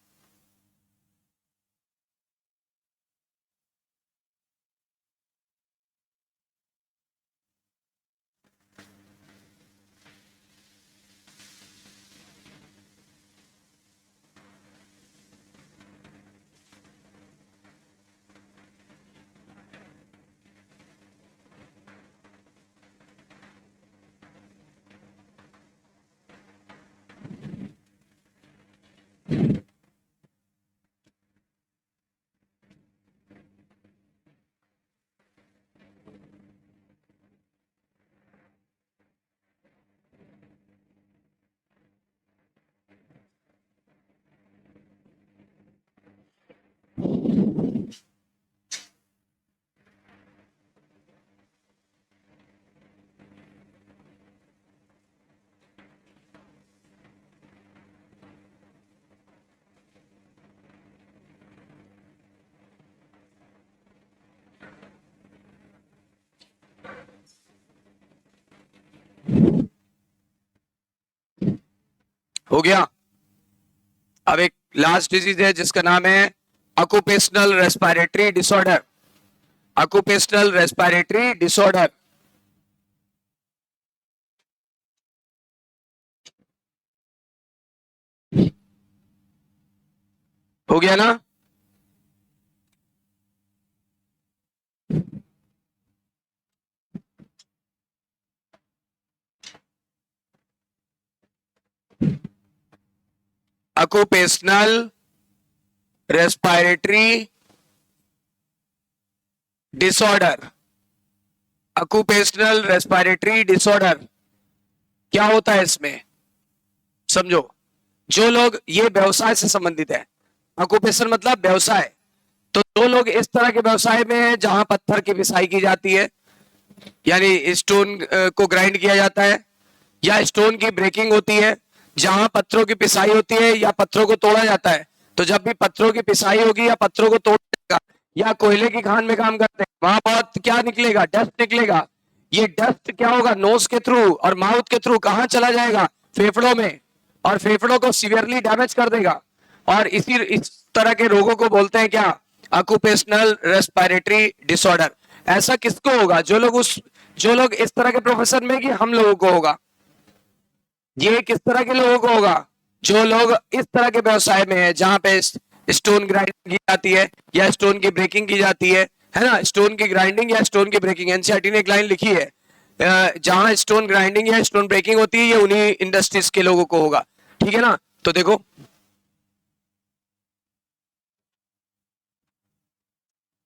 हो गया। अब एक लास्ट डिजीज है जिसका नाम है occupational respiratory disorder, occupational respiratory disorder. हो गया ना? Occupational respiratory disorder. Occupational respiratory disorder क्या होता है इसमें? समझो, जो लोग, ये व्यवसाय से संबंधित है। ऑक्यूपेशन मतलब व्यवसाय। तो जो लोग इस तरह के व्यवसाय में हैं जहां पत्थर की पिसाई की जाती है, यानी स्टोन को ग्राइंड किया जाता है, या स्टोन की ब्रेकिंग होती है, जहां पत्थरों की पिसाई होती है या पत्थरों को तोड़ा जाता है। तो जब भी पत्थरों की पिसाई होगी या पत्थरों को तोड़ा जाएगा, या कोयले की खान में काम करते हैं, वहां बहुत क्या निकलेगा? डस्ट निकलेगा। ये डस्ट क्या होगा? नोज के थ्रू और माउथ के थ्रू कहां चला जाएगा? फेफड़ों में, और फेफड़ों को सीवियरली डैमेज कर देगा। और इस तरह के रोगों को बोलते हैं क्या? Occupational respiratory disorder. ऐसा किसको होगा? जो लोग इस तरह के प्रोफेशन में, कि हम लोगों को होगा। ये किस तरह के लोगों को होगा? जो लोग इस तरह के व्यवसाय में है जहां पे स्टोन ग्राइंडिंग की जाती है या स्टोन की ब्रेकिंग की जाती है ना? स्टोन की ग्राइंडिंग या स्टोन की ब्रेकिंग, एनसीईआरटी ने एक लाइन लिखी है, जहां स्टोन ग्राइंडिंग या स्टोन ब्रेकिंग होती है, ये उन्हीं इंडस्ट्रीज के लोगों को होगा। ठीक है ना? तो देखो,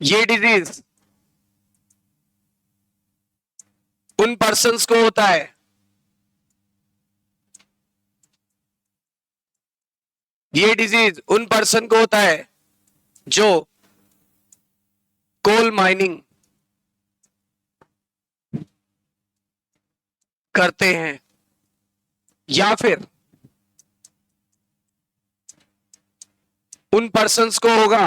ये डिजीज उन पर्सन्स को होता है, ये डिजीज उन पर्सन को होता है जो कोल माइनिंग करते हैं, या फिर उन पर्सन्स को होगा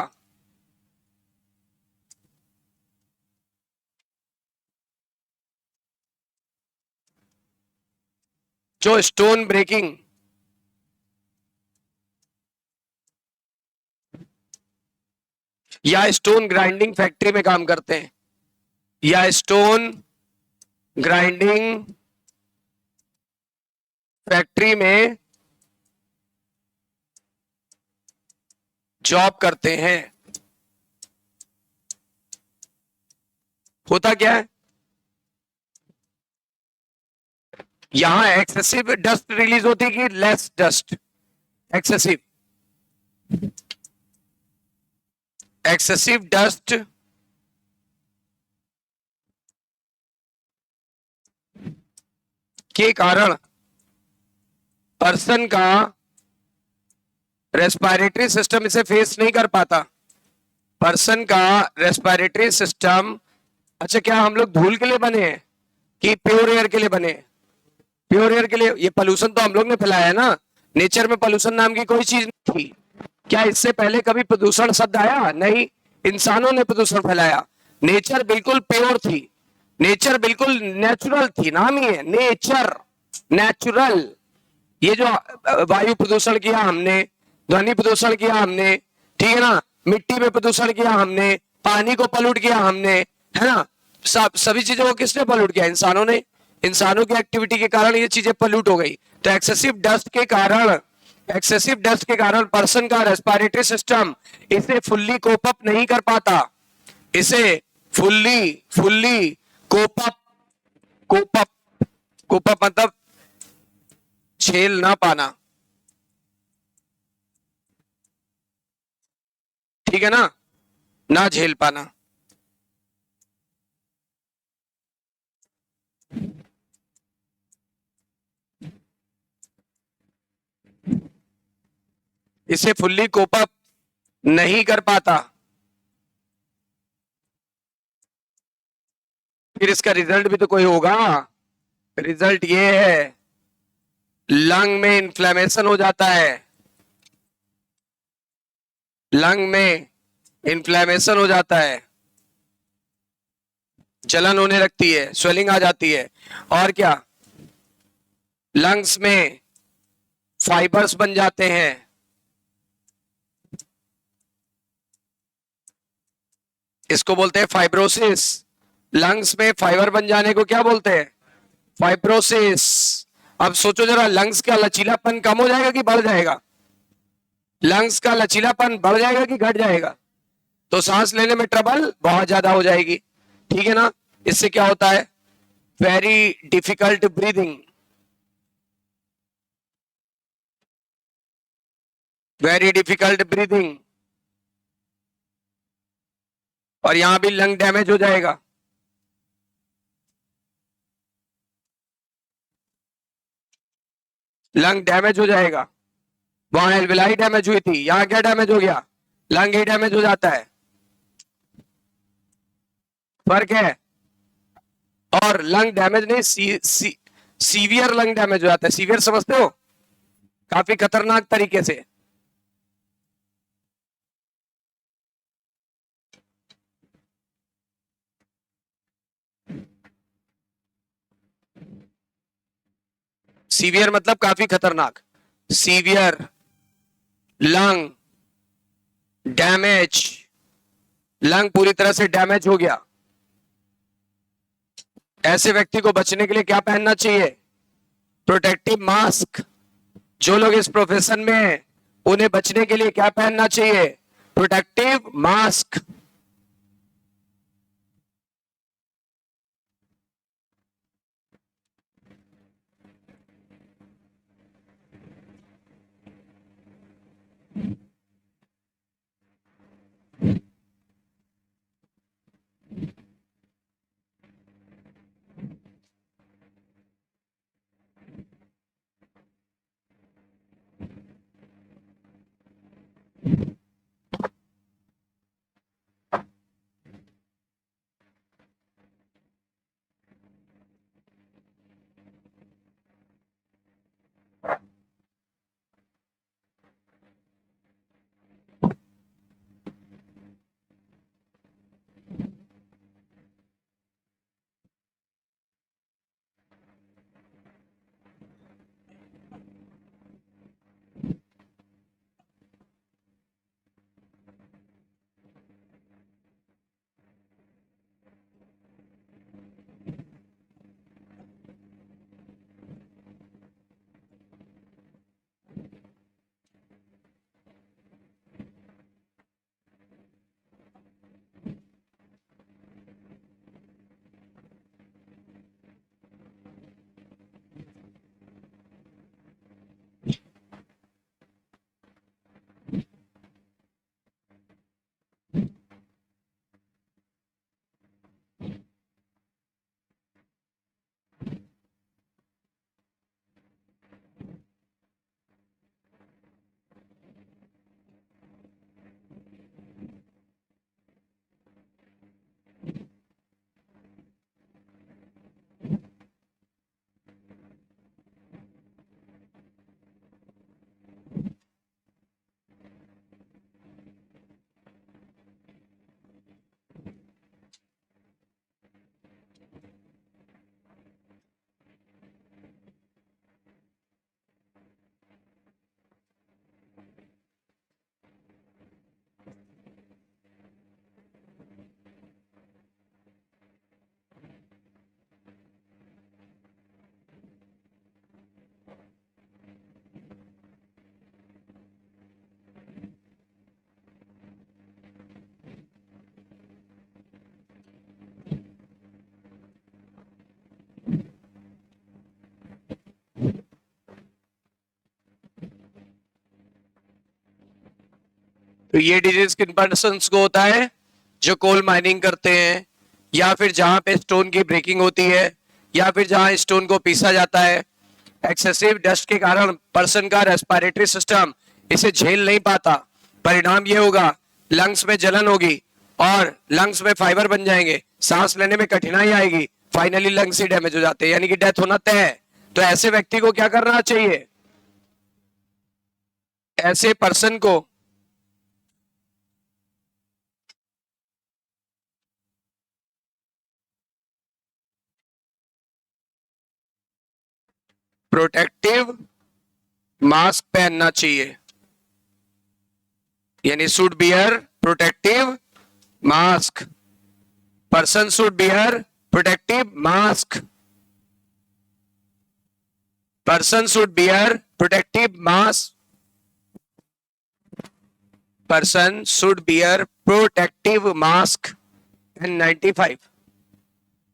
जो स्टोन ब्रेकिंग या स्टोन ग्राइंडिंग फैक्ट्री में काम करते हैं, या स्टोन ग्राइंडिंग फैक्ट्री में जॉब करते हैं। होता क्या है? यहां एक्सेसिव डस्ट रिलीज होती है कि less dust? Excessive. Excessive dust के कारण पर्सन का रेस्पिरेटरी सिस्टम इसे फेस नहीं कर पाता। पर्सन का रेस्पिरेटरी सिस्टम, अच्छा क्या हम लोग धूल के लिए बने हैं कि प्योर एयर के लिए बने? प्योर एयर के लिए। ये पोल्यूशन तो हम लोग ने फैलाया है ना। नेचर में पोल्यूशन नाम की कोई चीज नहीं थी। क्या इससे पहले कभी प्रदूषण शब्द आया? नहीं, इंसानों ने प्रदूषण फैलाया। नेचर बिल्कुल प्योर थी, नेचर बिल्कुल नेचुरल थी। नाम ही है नेचर, नेचुरल। ये जो वायु प्रदूषण किया हमने, ध्वनि प्रदूषण किया हमने, ठीक है ना, मिट्टी में प्रदूषण किया हमने, पानी को पॉल्यूट किया हमने, है ना, सभी चीजों को किसने पॉल्यूट किया? इंसानों ने। इंसानों की एक्टिविटी के कारण ये चीजें पॉल्यूट हो गई। तो एक्सेसिव डस्ट के कारण पर्सन का रेस्पिरेटरी सिस्टम इसे फुल्ली कोप अप नहीं कर पाता। इसे fully fully cope up, cope up मतलब झेल ना पाना। ठीक है ना? ना झेल पाना। इसे फुल्ली कोप अप नहीं कर पाता। फिर इसका रिजल्ट भी तो कोई होगा। रिजल्ट ये है, लंग में इन्फ्लेमेशन हो जाता है। लंग में इन्फ्लेमेशन हो जाता है, जलन होने लगती है, स्वेलिंग आ जाती है। और क्या, लंग्स में फाइबर्स बन जाते हैं, इसको बोलते हैं फाइब्रोसिस। लंग्स में फाइबर बन जाने को क्या बोलते हैं? फाइब्रोसिस। अब सोचो जरा, लंग्स का लचीलापन कम हो जाएगा कि बढ़ जाएगा? लंग्स का लचीलापन बढ़ जाएगा कि घट जाएगा? तो सांस लेने में ट्रबल बहुत ज्यादा हो जाएगी, ठीक है ना। इससे क्या होता है? Very difficult breathing, very difficult breathing, और यहां भी लंग डैमेज हो जाएगा। लंग डैमेज हो जाएगा। वहां एल्विलाई डैमेज हुई थी, यहां क्या डैमेज हो गया? लंग ही डैमेज हो जाता है। फर्क है। और लंग डैमेज नहीं, सीवियर लंग डैमेज हो जाता है। सीवियर समझते हो? काफी खतरनाक तरीके से। सीवियर मतलब काफी खतरनाक। सीवियर लंग डैमेज, लंग पूरी तरह से डैमेज हो गया। ऐसे व्यक्ति को बचने के लिए क्या पहनना चाहिए? Protective mask. जो लोग इस प्रोफेशन में हैं, उन्हें बचने के लिए क्या पहनना चाहिए? Protective mask. तो ये डिजीज किन पर्सन को होता है? जो कोल माइनिंग करते हैं, या फिर जहां पे स्टोन की ब्रेकिंग होती है, या फिर जहां स्टोन को पीसा जाता है। एक्सेसिव डस्ट के कारण पर्सन का रेस्पिरेटरी सिस्टम इसे झेल नहीं पाता। परिणाम ये होगा, लंग्स में जलन होगी और लंग्स में फाइबर बन जाएंगे, सांस लेने में कठिनाई आएगी, फाइनली लंग्स ही डैमेज हो जाते हैं, यानी कि डेथ होना तय है। तो ऐसे व्यक्ति को क्या करना चाहिए? ऐसे पर्सन को प्रोटेक्टिव मास्क पहनना चाहिए, यानी should bear protective mask. Person should bear protective mask, person should bear protective mask, person should bear protective mask N95,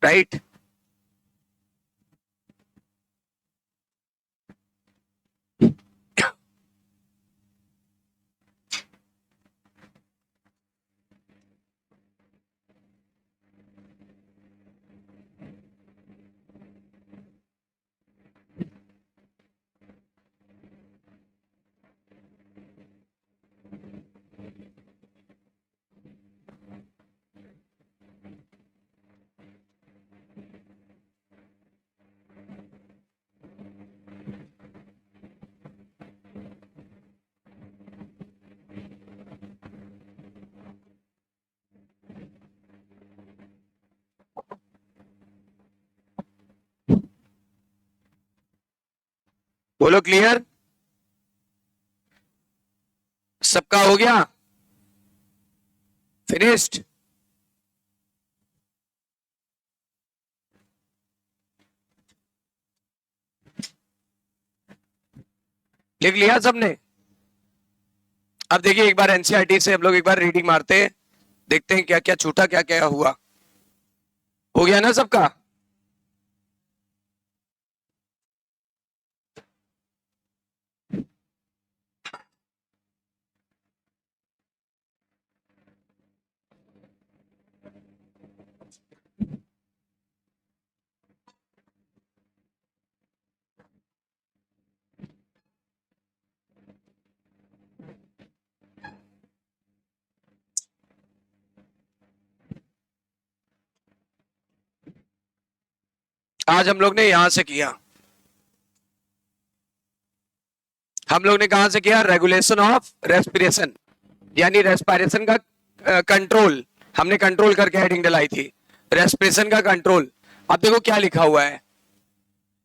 right? बोलो क्लियर, सबका हो गया, फिनिश्ड। लिख लिया सबने? अब देखिए एक बार एनसीईआरटी से हम लोग एक बार रीडिंग मारते हैं, देखते हैं क्या क्या छूटा क्या क्या हुआ। हो गया ना सबका? आज हम लोग ने यहां से किया, हम लोग ने कहां से किया? रेगुलेशन ऑफ रेस्पिरेशन, यानी रेस्पिरेशन का कंट्रोल, हमने कंट्रोल करके हेडिंग डलाई थी, रेस्पिरेशन का कंट्रोल। अब देखो क्या लिखा हुआ है,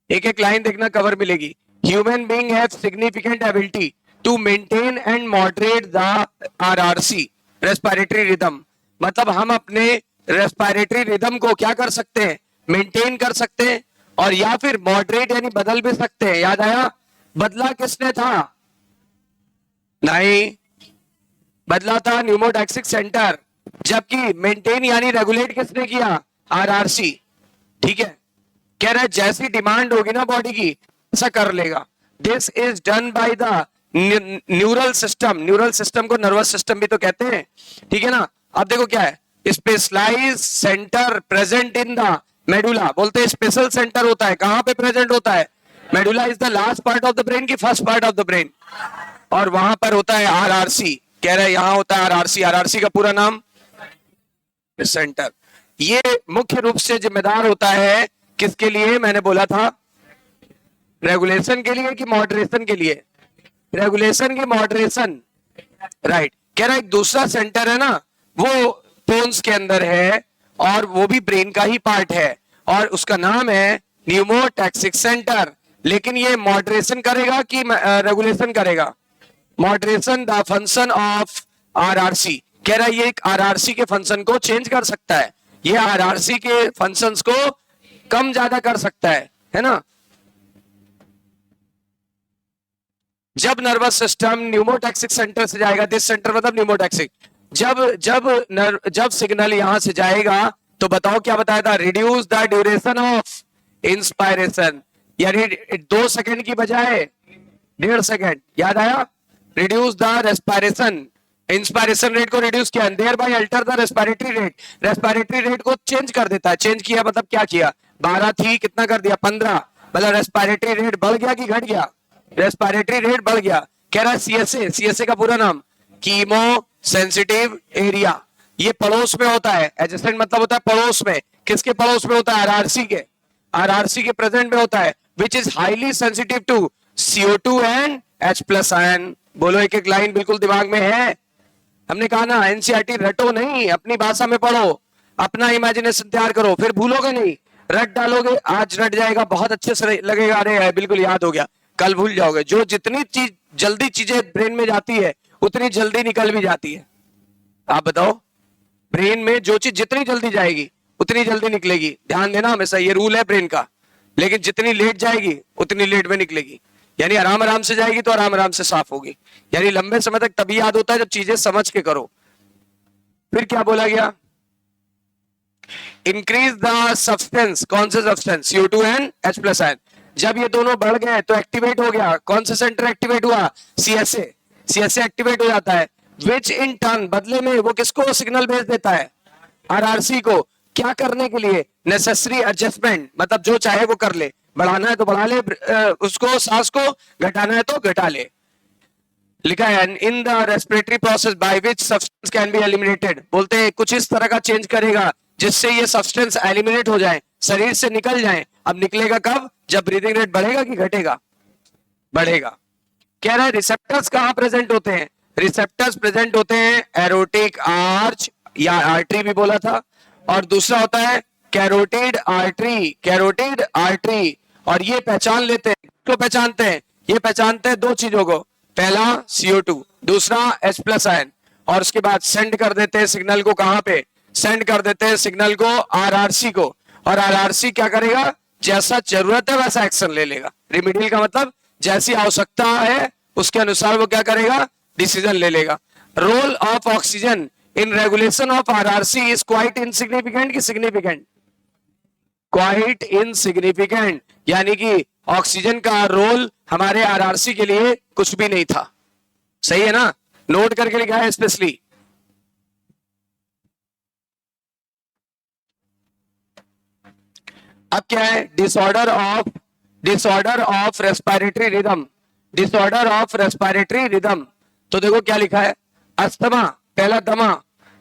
एक एक लाइन देखना, कवर मिलेगी। Human being have significant ability to maintain and moderate the RRC respiratory rhythm, मतलब हम अपने रेस्पिरेटरी रिदम को क्या कर सकते हैं? मेंटेन कर सकते हैं, और या फिर मॉडरेट यानी बदल भी सकते हैं। याद आया? बदला किसने था? नहीं, बदला था न्यूमोटैक्सिक सेंटर, जबकि मेंटेन यानी रेगुलेट किसने किया? आरआरसी। ठीक है, कह रहा है जैसी डिमांड होगी ना बॉडी की ऐसा कर लेगा। This is done by the neural system, neural system को नर्वस सिस्टम भी तो कहते हैं, ठीक है ना। अब देखो क्या है, specialise centre present in the medulla, बोलते हैं स्पेशल सेंटर होता है, कहां पे प्रेजेंट होता है? Medulla is the last part of the brain की first part of the brain, और वहां पर होता है आरआरसी। कह रहे हैं यहां होता है आरआरसी, आरआरसी का पूरा नाम सेंटर। ये मुख्य रूप से जिम्मेदार होता है किसके लिए? मैंने बोला था रेगुलेशन के लिए कि मॉडरेशन के लिए? रेगुलेशन की मॉडरेशन, राइट। कह रहा है एक दूसरा सेंटर है ना, वो पोन्स के अंदर है और वो भी ब्रेन का ही पार्ट है, और उसका नाम है न्यूमोटैक्सिक सेंटर। लेकिन ये मॉडरेशन करेगा कि रेगुलेशन करेगा? Moderation the function of RRC. कह रहा है ये एक आरआरसी के फंक्शन को चेंज कर सकता है, ये आरआरसी के फंक्शंस को कम ज्यादा कर सकता है ना। जब नर्वस सिस्टम न्यूमोटैक्सिक सेंटर से जाएगा, दिस सेंटर मतलब न्यूमोटैक्सिक, जब सिग्नल यहां से जाएगा तो बताओ क्या बताया था? Reduce the duration of inspiration, यानी 2 सेकंड की बजाय 1.5 सेकंड। याद आया? Reduce the respiration, inspiration rate को रिड्यूस किया, thereby alter the respiratory rate, respiratory rate को चेंज कर देता है। चेंज किया मतलब क्या किया? 12 थी, कितना कर दिया? 15, मतलब रेस्पिरेटरी रेट बढ़ गया कि घट गया? रेस्पिरेटरी रेट बढ़ गया। कह रहा है सीएसए, सीएसए का पूरा नाम कीमो सेंसिटिव एरिया, ये पड़ोस में होता है। एडजेसेंट मतलब होता है पड़ोस में, किसके पड़ोस में होता है? आरआरसी के, आरआरसी के प्रेजेंट में होता है, which is highly sensitive to CO2 and H+ ion. बोलो एक एक लाइन बिल्कुल दिमाग में है? हमने कहा ना एनसीईआरटी रटो नहीं, अपनी भाषा में पढ़ो, अपना इमेजिनेशन तैयार करो, फिर भूलोगे नहीं। रट डालोगे, आज रट जाएगा, बहुत अच्छे से लगेगा, अरे बिल्कुल याद हो गया, कल भूल जाओगे। जो जितनी चीज जल्दी चीजें ब्रेन में जाती है उतनी जल्दी निकल भी जाती है। आप बताओ, ब्रेन में जो चीज जितनी जल्दी जाएगी उतनी जल्दी निकलेगी। ध्यान देना हमेशा, ये रूल है ब्रेन का। लेकिन जितनी लेट जाएगी उतनी लेट में निकलेगी। यानी आराम आराम से जाएगी तो आराम आराम से साफ होगी। यानी लंबे समय तक तभी याद होता है जब चीजें समझ के करो। फिर क्या बोला गया? इंक्रीज द सब्सटेंस, कौन से सब्सटेंस? CO2 and H+ion। जब ये दोनों बढ़ गए तो एक्टिवेट हो गया, कौन सा सेंटर एक्टिवेट हुआ? CSA। CSA एक्टिवेट हो जाता है, विच इन टर्न बदले में वो किसको सिग्नल भेज देता है? RRC को। क्या करने के लिए? नेसेसरी एडजस्टमेंट, मतलब जो चाहे वो कर ले, बढ़ाना है तो बढ़ा ले, उसको सांस को घटाना है तो घटा ले। लिखा है in the respiratory process by which substance can be eliminated. बोलते हैं कुछ इस तरह का चेंज करेगा जिससे ये सब्सटेंस एलिमिनेट हो जाए, शरीर से निकल जाए। अब निकलेगा कब? जब ब्रीदिंग रेट बढ़ेगा कि घटेगा? बढ़ेगा। कह रहा है रिसेप्टर्स कहां प्रेजेंट होते हैं? रिसेप्टर्स प्रेजेंट होते हैं एरोटिक आर्च या आर्टरी भी बोला था, और दूसरा होता है कैरोटिड आर्टरी। Carotid artery. और ये पहचान लेते हैं, किसको पहचानते हैं? ये पहचानते हैं दो चीजों को, पहला CO2, दूसरा H+ion। और उसके बाद सेंड कर देते हैं सिग्नल को, कहां पे? सेंड कर देते हैं सिग्नल को RRC को। और RRC क्या करेगा? जैसा जरूरत है वैसा एक्शन ले लेगा। रिमीडियल का मतलब जैसी आवश्यकता है उसके अनुसार वो क्या करेगा? डिसीजन ले लेगा। Role of oxygen in regulation of RRC is quite insignificant कि सिग्निफिकेंट? Quite insignificant. यानी कि ऑक्सीजन का रोल हमारे RRC के लिए कुछ भी नहीं था। सही है ना? नोट करके लिखा है स्पेशली। अब क्या है? Disorder of respiratory rhythm. Disorder of respiratory rhythm. तो देखो क्या लिखा है? अस्थमा, पहला दमा।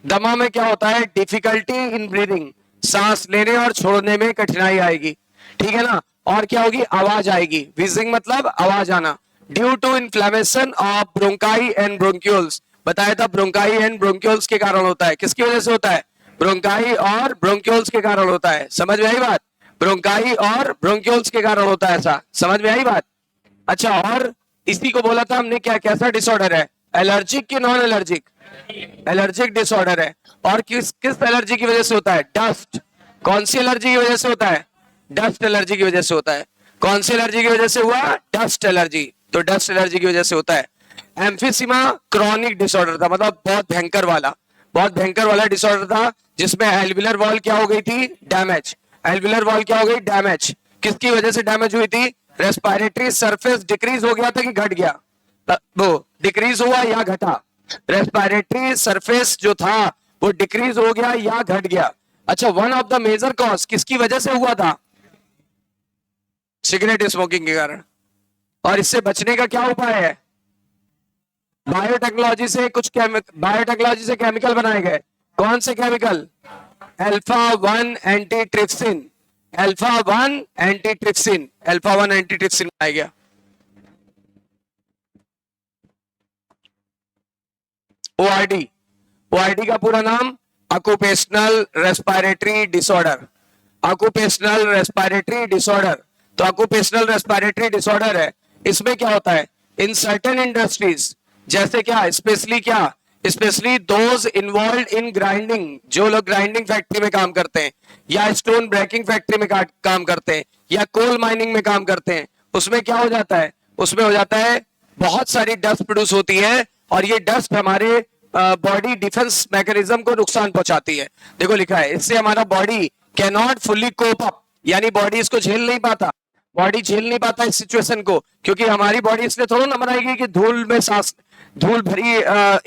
दमा में क्या होता है? डिफिकल्टी इन ब्रीदिंग, सांस लेने और छोड़ने में कठिनाई आएगी। ठीक है ना? और क्या होगी? आवाज आएगी। विजिंग मतलब आवाज आना। Due to inflammation of bronchi and bronchioles. बताया था ब्रोंकाई एंड ब्रोंक्यूल्स के कारण होता है। किसकी वजह से होता है? ब्रोंकाई और ब्रोंक्यूल्स के कारण होता है। समझ में आई बात? ब्रोंकाई और ब्रोंक्यूल्स के कारण होता है, ऐसा समझ में आई बात? अच्छा, और इसी को बोला था हमने क्या, कैसा डिसऑर्डर है? एलर्जिक कि नॉन एलर्जिक? एलर्जिक डिसऑर्डर है। और किस किस एलर्जी की वजह से होता है? डस्ट। कौन सी एलर्जी की वजह से होता है? डस्ट एलर्जी की वजह से होता है। कौन सी एलर्जी की वजह से हुआ? Dust allergy. तो डस्ट एलर्जी की वजह से होता है। एम्फिसीमा क्रॉनिक डिसऑर्डर था, मतलब बहुत भयंकर वाला डिसऑर्डर था, जिसमें एल्विलर वॉल क्या हो गई थी? डैमेज। एल्विलर वॉल क्या हो गई? डैमेज। किसकी वजह से डैमेज हुई थी? रेस्पिरेटरी सरफेस डिक्रीज हो गया था कि घट गया? वो डिक्रीज हुआ या घटा? रेस्पिरेटरी सरफेस जो था वो डिक्रीज हो गया या घट गया? अच्छा, one of the major cause किसकी वजह से हुआ था? सिगरेट स्मोकिंग के कारण। और इससे बचने का क्या उपाय है? बायोटेक्नोलॉजी से केमिकल बनाए गए। कौन से केमिकल? अल्फा-1 एंटीट्रिप्सिन। अल्फा-1 एंटीट्रिप्सिन बनाया गया। ORD का पूरा नाम occupational respiratory disorder. Occupational respiratory disorder. तो ऑक्यूपेशनल रेस्पिरेटरी डिसऑर्डर है। इसमें क्या होता है? इन सर्टेन इंडस्ट्रीज, जैसे क्या? Specially those involve in grinding, जो लोग ग्राइंडिंग फैक्ट्री में काम करते हैं, या स्टोन ब्रेकिंग फैक्ट्री में काम करते हैं, या कोल माइनिंग में काम करते हैं, उसमें क्या हो जाता है? उसमें हो जाता है बहुत सारी डस्ट प्रोड्यूस होती है, और ये डस्ट हमारे बॉडी डिफेंस मैकेनिज्म को नुकसान पहुंचाती है। देखो लिखा है, इससे हमारा body cannot fully cope up, यानी बॉडी इसको झेल नहीं पाता। बॉडी झेल नहीं पाता इस सिचुएशन को, क्योंकि हमारी बॉडी इसलिए थोड़ा ना बनाएगी कि धूल भरी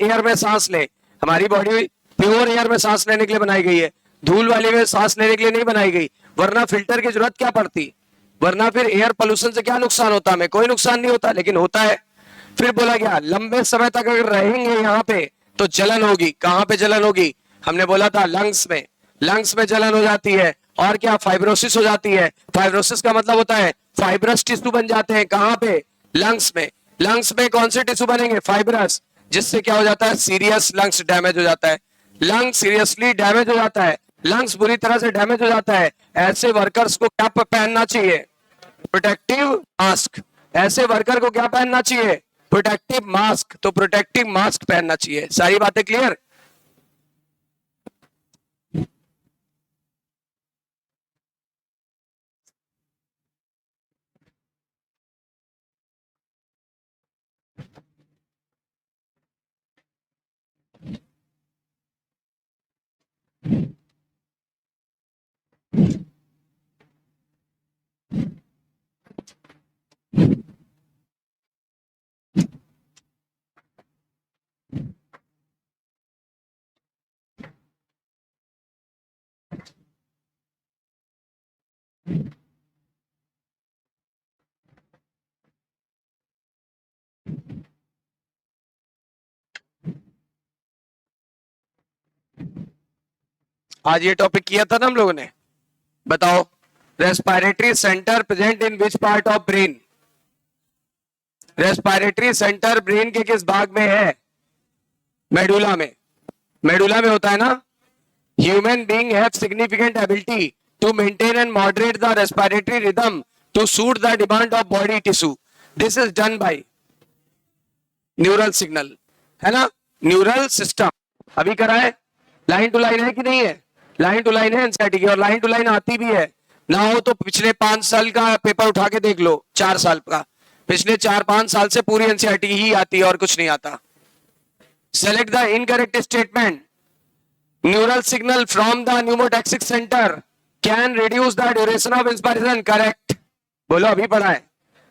एयर में सांस ले। हमारी बॉडी प्योर एयर में सांस लेने के लिए बनाई गई है, धूल वाले में सांस लेने के लिए नहीं बनाई गई। वरना फिल्टर की जरूरत क्या पड़ती? वरना फिर एयर पोल्यूशन से क्या नुकसान होता? हमें कोई नुकसान नहीं होता, लेकिन होता है। फिर बोला गया लंबे समय तक अगर रहेंगे यहाँ पे तो जलन होगी। कहां पे जलन होगी? हमने बोला था लंग्स में। लंग्स में जलन हो जाती है, और क्या? फाइब्रोसिस हो जाती है। फाइब्रोसिस का मतलब होता है फाइब्रस टिश्यू बन जाते हैं। कहां पे? लंग्स में। लंग्स में कौन से टिश्यू बनेंगे? फाइब्रस। जिससे क्या हो जाता है? सीरियस लंग्स डैमेज हो जाता है। लंग्स सीरियसली डैमेज हो जाता है, लंग्स बुरी तरह से डैमेज हो जाता है। ऐसे वर्कर्स को क्या पहनना चाहिए? Protective mask. ऐसे वर्कर को क्या पहनना चाहिए? Protective mask. तो प्रोटेक्टिव मास्क पहनना चाहिए। सारी बातें क्लियर? आज ये टॉपिक किया था ना हम लोगों ने, बताओ। Respiratory centre present in which part of brain? Respiratory centre brain के किस भाग में है? मेडुला में। मेडुला में होता है ना। Human being have significant ability to maintain and moderate the respiratory rhythm to suit the demand of body tissue. This is done by neural signal, है ना, न्यूरल सिस्टम। अभी करा है, लाइन टू लाइन है कि नहीं है? लाइन टू लाइन है एनसीईआरटी की, और लाइन टू लाइन आती भी है ना हो तो पिछले 5 साल का पेपर उठा के देख लो, 4 साल का, पिछले 4-5 साल से पूरी एनसीईआरटी ही आती है और कुछ नहीं आता। Select the incorrect statement. Neural signal from the pneumotaxic centre can reduce the duration of inspiration. Correct. बोलो, अभी पढ़ा है,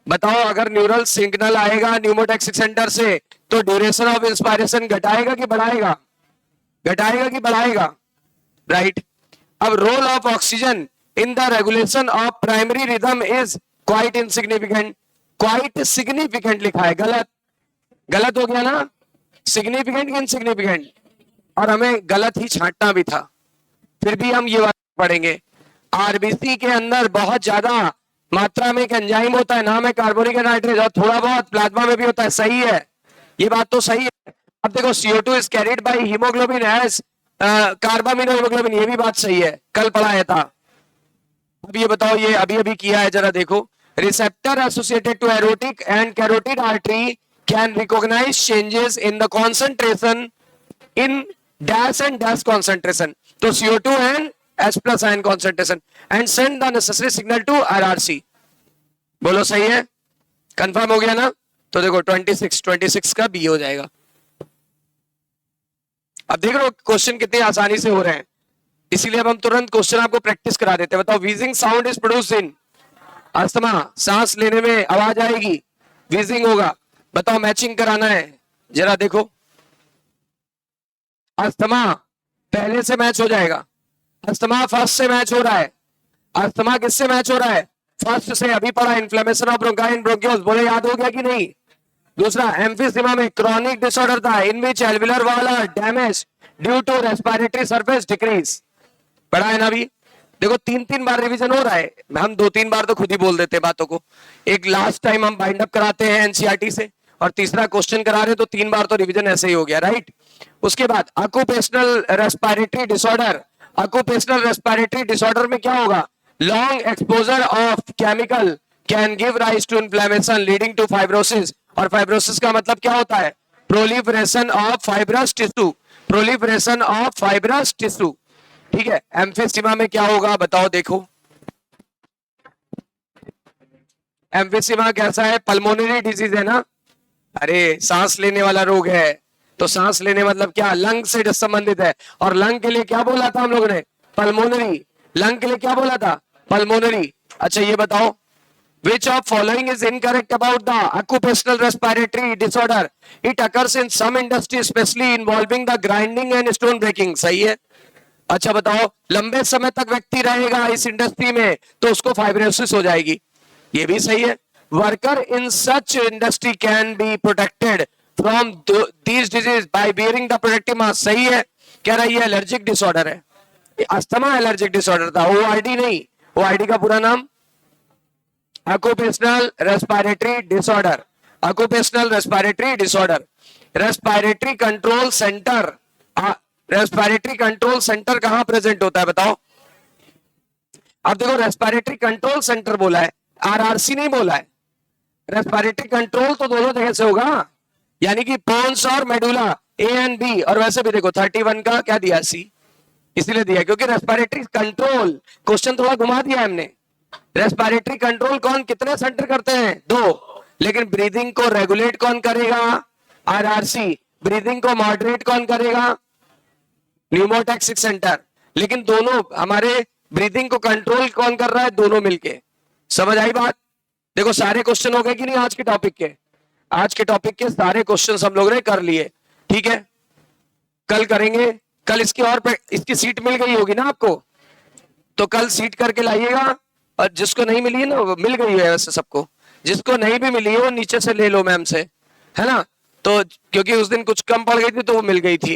बताओ। अगर न्यूरल सिग्नल आएगा न्यूमोटैक्सिक सेंटर से तो ड्यूरेशन ऑफ इंस्पायरेशन घटाएगा कि बढ़ाएगा? घटाएगा कि बढ़ाएगा? राइट। अब role of oxygen in the regulation of primary rhythm is quite insignificant. Quite significant लिखा है, गलत। गलत हो गया ना, सिग्निफिकेंट कि इनसिग्निफिकेंट? और हमें गलत ही छांटना भी था, फिर भी हम ये बात पढ़ेंगे। आरबीसी के अंदर बहुत ज्यादा मात्रा में एक एंजाइम होता है, नाम है कार्बोनिक एनहाइड्रेज, और थोड़ा बहुत प्लाज्मा में भी होता है। सही है, ये बात तो सही है। अब देखो, CO2 is carried by haemoglobin as carbamino haemoglobin, ये भी बात सही है, कल पढ़ाया था। अब ये बताओ, ये अभी अभी किया है, जरा देखो। Receptor associated to aortic and carotid artery can recognise changes in the concentration in dash and dash concentration, तो CO2 and H plus ion concentration, and send the necessary signal to RRC। बोलो सही है, कंफर्म हो गया ना? तो देखो 26 का B हो जाएगा। अब देख रहे हो क्वेश्चन कितने आसानी से हो रहे हैं, इसीलिए अब हम तुरंत क्वेश्चन आपको प्रैक्टिस करा देते हैं। बताओ, wheezing sound is produced in asthma, सांस लेने में आवाज आएगी, वीजिंग होगा। बताओ, मैचिंग कराना है, जरा देखो। अस्थमा पहले से मैच हो जाएगा, अस्थमा फर्स्ट से मैच हो रहा है। अस्थमा किससे मैच हो रहा है? फर्स्ट से। अभी पढ़ा inflammation of bronchi and bronchioles, बोले याद हो गया कि नहीं? दूसरा, एम्फीसिमा में क्रॉनिक डिसऑर्डर था in which alveolar wall are damage due to respiratory surface decrease. पढ़ा है ना अभी? देखो 3-3 बार रिवीजन हो रहा है, हम 2-3 बार तो खुद ही बोल देते हैं बातों को। एक लास्ट टाइम हम बाइंड अप कराते हैं एनसीईआरटी से, और तीसरा क्वेश्चन करा रहे तो 3 बार तो रिवीजन ऐसे ही हो गया, राइट। उसके बाद occupational respiratory disorder. Occupational respiratory disorder में क्या होगा? Long exposure of chemical can give rise to inflammation leading to fibrosis, और फाइब्रोसिस का मतलब क्या होता है? Proliferation of fibrous tissue, proliferation of fibrous tissue, ठीक है। एम्फीसिमा में क्या होगा बताओ, देखो। एम्फीसिमा कैसा है? पल्मोनरी डिजीज है ना, अरे सांस लेने वाला रोग है, तो सांस लेने मतलब क्या? लंग से संबंधित है। और लंग के लिए क्या बोला था हम लोगों ने? पल्मोनरी। लंग के लिए क्या बोला था? पल्मोनरी। अच्छा ये बताओ, which of following is incorrect about the occupational respiratory disorder? It occurs in some industry especially involving the grinding and stone breaking। सही है। अच्छा बताओ, लंबे समय तक व्यक्ति रहेगा इस इंडस्ट्री में तो उसको फाइब्रोसिस हो जाएगी, ये भी सही है। Worker in such industry can be protected from these disease bye bearing the protective mask. सही है। कह रहा है ये एलर्जिक डिसऑर्डर है, अस्थमा एलर्जिक डिसऑर्डर था, ORD नहीं। ORD का पूरा नाम occupational respiratory disorder. Occupational respiratory disorder. Respiratory control centre, respiratory control centre कहां प्रेजेंट होता है बताओ? अब देखो, रेस्पिरेटरी कंट्रोल सेंटर बोला है, RRC नहीं बोला है। रेस्पिरेटरी कंट्रोल तो दोनों जगह से होगा, यानी कि पोन्स और मेडुला, A एंड B। और वैसे भी देखो 31 का क्या दिया? C, इसीलिए दिया क्योंकि रेस्पिरेटरी कंट्रोल, क्वेश्चन थोड़ा घुमा दिया हमने। रेस्पिरेटरी कंट्रोल कौन कितने सेंटर करते हैं? 2, लेकिन ब्रीदिंग को रेगुलेट कौन करेगा? RRC। ब्रीदिंग को मॉडरेट कौन करेगा? Pneumotaxic centre. लेकिन दोनों हमारे ब्रीदिंग को कंट्रोल कौन कर रहा है? दोनों मिलके। समझ आई बात? देखो सारे क्वेश्चन हो गए कि नहीं आज के टॉपिक के? आज के टॉपिक के सारे क्वेश्चन हम लोग ने कर लिए, ठीक है। कल करेंगे, कल इसकी और इसकी सीट मिल गई होगी ना आपको, तो कल सीट करके लाइएगा और जिसको नहीं मिली है ना वो मिल गई है वैसे सबको, जिसको नहीं भी मिली है वो नीचे से ले लो मैम से, है ना। तो क्योंकि उस दिन कुछ कम पड़ गई थी तो वो मिल गई थी।